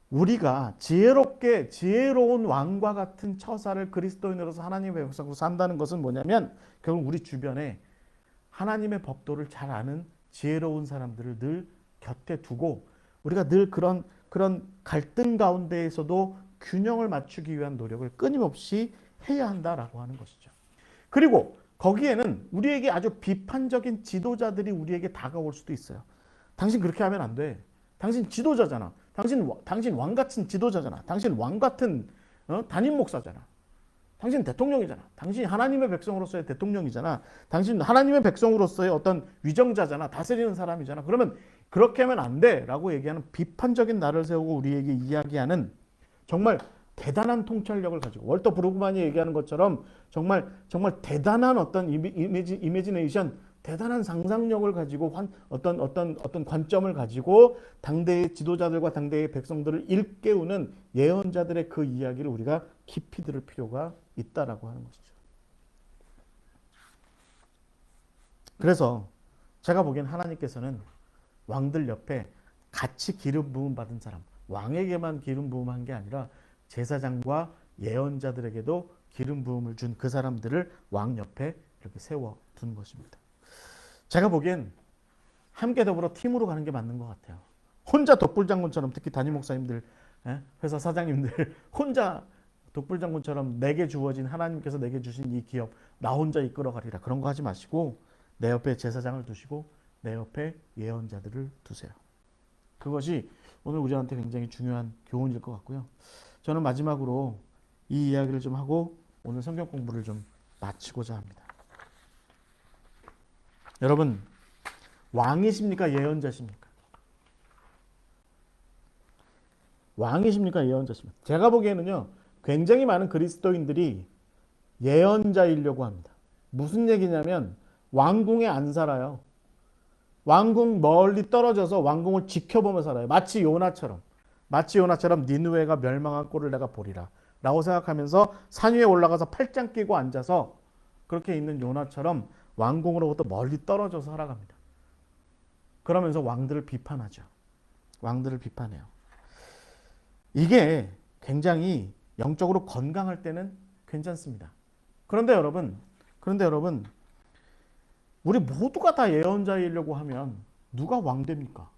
우리가 지혜로운 왕과 같은 처사를 그리스도인으로서 하나님의 백성으로 산다는 것은 뭐냐면 결국 우리 주변에 하나님의 법도를 잘 아는 지혜로운 사람들을 늘 곁에 두고 우리가 늘 그런 갈등 가운데에서도 균형을 맞추기 위한 노력을 끊임없이 해야 한다라고 하는 것이죠. 그리고 거기에는 우리에게 아주 비판적인 지도자들이 우리에게 다가올 수도 있어요. 당신 그렇게 하면 안 돼. 당신 지도자잖아. 당신 왕 같은 지도자잖아. 당신 왕 같은 담임 목사잖아. 당신 대통령이잖아. 당신이 하나님의 백성으로서의 대통령이잖아. 당신 하나님의 백성으로서의 어떤 위정자잖아. 다스리는 사람이잖아. 그러면 그렇게 하면 안 돼. 라고 얘기하는 비판적인 날을 세우고 우리에게 이야기하는 정말 대단한 통찰력을 가지고 월터 브루그만이 얘기하는 것처럼 정말 대단한 어떤 이미지네이션, 대단한 상상력을 가지고 어떤 관점을 가지고 당대의 지도자들과 당대의 백성들을 일깨우는 예언자들의 그 이야기를 우리가 깊이 들을 필요가 있다라고 하는 것이죠. 그래서 제가 보기엔 하나님께서는 왕들 옆에 같이 기름 부음 받은 사람, 왕에게만 기름 부음한 게 아니라 제사장과 예언자들에게도 기름 부음을 준 그 사람들을 왕 옆에 이렇게 세워 둔 것입니다. 제가 보기엔 함께 더불어 팀으로 가는 게 맞는 것 같아요. 혼자 독불장군처럼, 특히 담임 목사님들, 회사 사장님들 혼자 독불장군처럼 내게 주어진, 하나님께서 내게 주신 이 기업 나 혼자 이끌어가리라, 그런 거 하지 마시고 내 옆에 제사장을 두시고 내 옆에 예언자들을 두세요. 그것이 오늘 우리한테 굉장히 중요한 교훈일 것 같고요. 저는 마지막으로 이 이야기를 좀 하고 오늘 성경 공부를 좀 마치고자 합니다. 여러분, 왕이십니까? 예언자십니까? 왕이십니까? 예언자십니까? 제가 보기에는요, 굉장히 많은 그리스도인들이 예언자이려고 합니다. 무슨 얘기냐면 왕궁에 안 살아요. 왕궁 멀리 떨어져서 왕궁을 지켜보며 살아요. 마치 요나처럼 니느웨가 멸망한 꼴을 내가 보리라 라고 생각하면서 산 위에 올라가서 팔짱 끼고 앉아서 그렇게 있는 요나처럼 왕궁으로부터 멀리 떨어져서 살아갑니다. 그러면서 왕들을 비판하죠. 왕들을 비판해요. 이게 굉장히 영적으로 건강할 때는 괜찮습니다. 그런데 여러분, 우리 모두가 다 예언자이려고 하면 누가 왕 됩니까?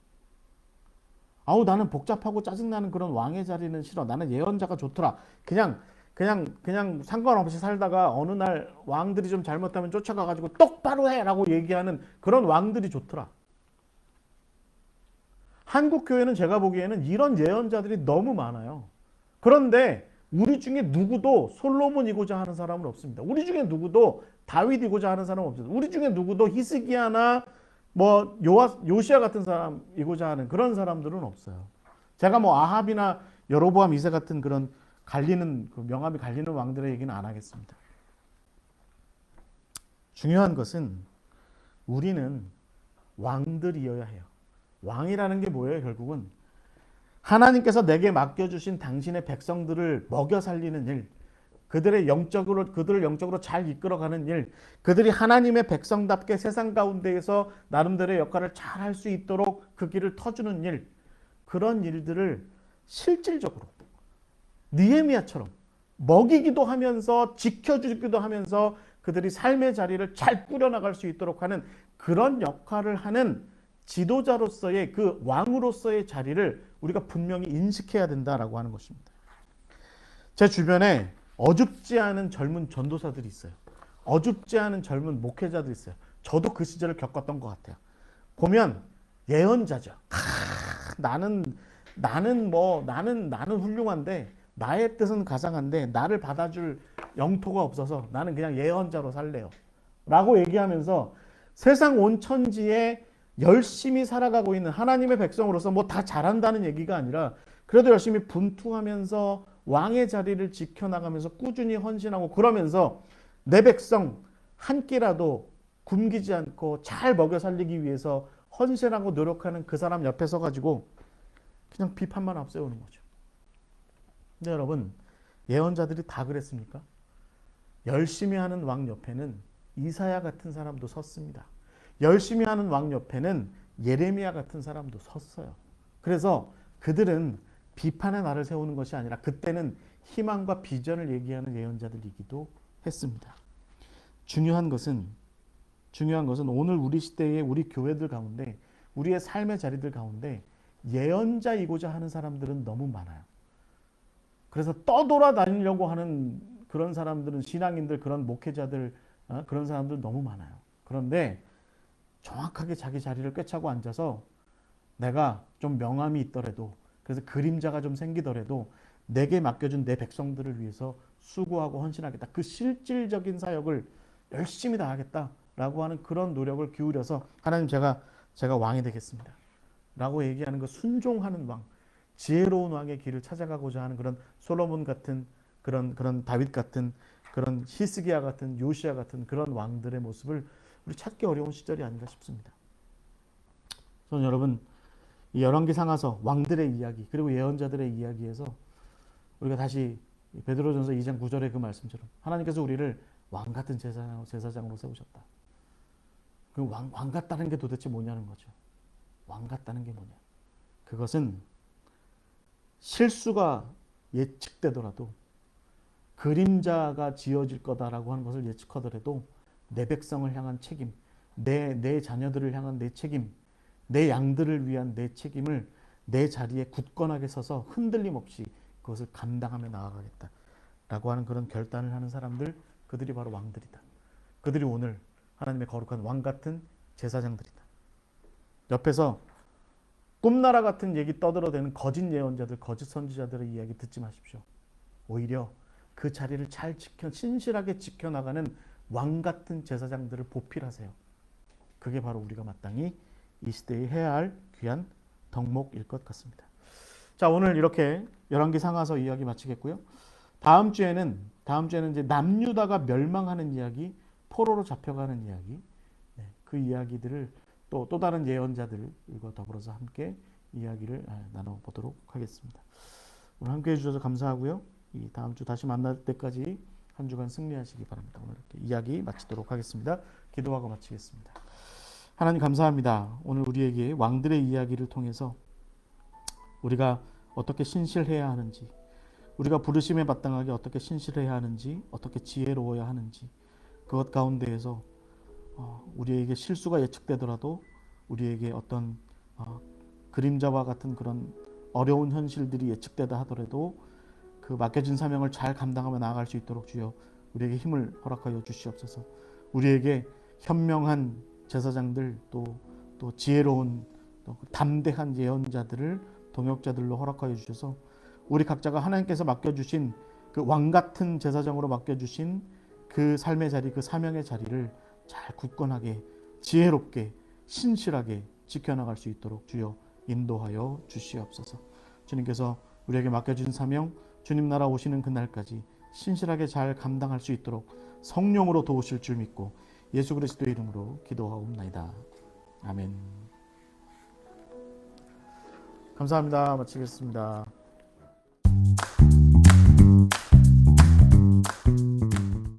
아우, 나는 복잡하고 짜증나는 그런 왕의 자리는 싫어. 나는 예언자가 좋더라. 그냥 상관없이 살다가 어느 날 왕들이 좀 잘못하면 쫓아가가지고 똑바로 해라고 얘기하는 그런 왕들이 좋더라. 한국 교회는 제가 보기에는 이런 예언자들이 너무 많아요. 그런데 우리 중에 누구도 솔로몬이고자 하는 사람은 없습니다. 우리 중에 누구도 다윗이고자 하는 사람은 없습니다. 우리 중에 누구도 히스기야나 요시야 같은 사람이고자 하는 그런 사람들은 없어요. 제가 아합이나 여로보암 2세 같은 그런 명함이 갈리는 왕들의 얘기는 안 하겠습니다. 중요한 것은 우리는 왕들이어야 해요. 왕이라는 게 뭐예요? 결국은 하나님께서 내게 맡겨주신 당신의 백성들을 먹여 살리는 일, 그들을 영적으로 잘 이끌어가는 일, 그들이 하나님의 백성답게 세상 가운데에서 나름대로의 역할을 잘 할 수 있도록 그 길을 터주는 일, 그런 일들을 실질적으로 느헤미야처럼 먹이기도 하면서 지켜주기도 하면서 그들이 삶의 자리를 잘 꾸려나갈 수 있도록 하는 그런 역할을 하는 지도자로서의, 그 왕으로서의 자리를 우리가 분명히 인식해야 된다라고 하는 것입니다. 제 주변에 어줍지 않은 젊은 전도사들이 있어요. 어줍지 않은 젊은 목회자들이 있어요. 저도 그 시절을 겪었던 것 같아요. 보면 예언자죠. 나는 훌륭한데, 나의 뜻은 가상한데 나를 받아줄 영토가 없어서 나는 그냥 예언자로 살래요 라고 얘기하면서 세상 온 천지에 열심히 살아가고 있는 하나님의 백성으로서 다 잘한다는 얘기가 아니라 그래도 열심히 분투하면서 왕의 자리를 지켜나가면서 꾸준히 헌신하고, 그러면서 내 백성 한 끼라도 굶기지 않고 잘 먹여 살리기 위해서 헌신하고 노력하는 그 사람 옆에 서가지고 그냥 비판만 앞세우는 거죠. 근데 여러분, 예언자들이 다 그랬습니까? 열심히 하는 왕 옆에는 이사야 같은 사람도 섰습니다. 열심히 하는 왕 옆에는 예레미야 같은 사람도 섰어요. 그래서 그들은 비판의 날을 세우는 것이 아니라 그때는 희망과 비전을 얘기하는 예언자들이기도 했습니다. 중요한 것은 오늘 우리 시대의 우리 교회들 가운데, 우리의 삶의 자리들 가운데 예언자이고자 하는 사람들은 너무 많아요. 그래서 떠돌아다니려고 하는 그런 사람들은, 신앙인들, 그런 목회자들, 그런 사람들 너무 많아요. 그런데 정확하게 자기 자리를 꿰차고 앉아서 내가 좀 명함이 있더라도, 그래서 그림자가 좀 생기더라도 내게 맡겨준 내 백성들을 위해서 수고하고 헌신하겠다. 그 실질적인 사역을 열심히 다하겠다라고 하는 그런 노력을 기울여서 하나님 제가 왕이 되겠습니다. 라고 얘기하는 그 순종하는 왕, 지혜로운 왕의 길을 찾아가고자 하는 그런 솔로몬 같은 그런 다윗 같은 그런 히스기야 같은 요시야 같은 그런 왕들의 모습을 우리 찾기 어려운 시절이 아닌가 싶습니다. 저는 여러분 이 열왕기 상하서 왕들의 이야기 그리고 예언자들의 이야기에서 우리가 다시 베드로전서 2장 9절의 그 말씀처럼 하나님께서 우리를 왕 같은 제사장으로 세우셨다. 그 왕 같다는 게 도대체 뭐냐는 거죠. 왕 같다는 게 뭐냐. 그것은 실수가 예측되더라도 그림자가 지어질 거다라고 하는 것을 예측하더라도 내 백성을 향한 책임, 내 자녀들을 향한 내 책임, 내 양들을 위한 내 책임을 내 자리에 굳건하게 서서 흔들림 없이 그것을 감당하며 나아가겠다라고 하는 그런 결단을 하는 사람들, 그들이 바로 왕들이다. 그들이 오늘 하나님의 거룩한 왕 같은 제사장들이다. 옆에서 꿈나라 같은 얘기 떠들어대는 거짓 예언자들, 거짓 선지자들의 이야기 듣지 마십시오. 오히려 그 자리를 잘 신실하게 지켜나가는 왕 같은 제사장들을 보필하세요. 그게 바로 우리가 마땅히 이 시대에 해야 할 귀한 덕목일 것 같습니다. 자, 오늘 이렇게 열왕기 상하서 이야기 마치겠고요. 다음 주에는 이제 남유다가 멸망하는 이야기, 포로로 잡혀가는 이야기, 그 이야기들을 또 다른 예언자들과 더불어서 함께 이야기를 나눠보도록 하겠습니다. 오늘 함께 해주셔서 감사하고요. 이 다음 주 다시 만날 때까지 한 주간 승리하시기 바랍니다. 오늘 이렇게 이야기 마치도록 하겠습니다. 기도하고 마치겠습니다. 하나님 감사합니다. 오늘 우리에게 왕들의 이야기를 통해서 우리가 어떻게 신실해야 하는지, 우리가 부르심에 마땅하게 어떻게 신실해야 하는지, 어떻게 지혜로워야 하는지, 그것 가운데에서 우리에게 실수가 예측되더라도 우리에게 어떤 그림자와 같은 그런 어려운 현실들이 예측되다 하더라도 그 맡겨진 사명을 잘 감당하며 나아갈 수 있도록 주여 우리에게 힘을 허락하여 주시옵소서. 우리에게 현명한 제사장들 또 지혜로운 또 담대한 예언자들을 동역자들로 허락하여 주셔서 우리 각자가 하나님께서 맡겨주신 그 왕같은 제사장으로 맡겨주신 그 삶의 자리, 그 사명의 자리를 잘 굳건하게 지혜롭게 신실하게 지켜나갈 수 있도록 주여 인도하여 주시옵소서. 주님께서 우리에게 맡겨진 사명, 주님 나라 오시는 그날까지 신실하게 잘 감당할 수 있도록 성령으로 도우실 줄 믿고 예수 그리스도의 이름으로 기도하옵나이다. 아멘. 감사합니다. 마치겠습니다.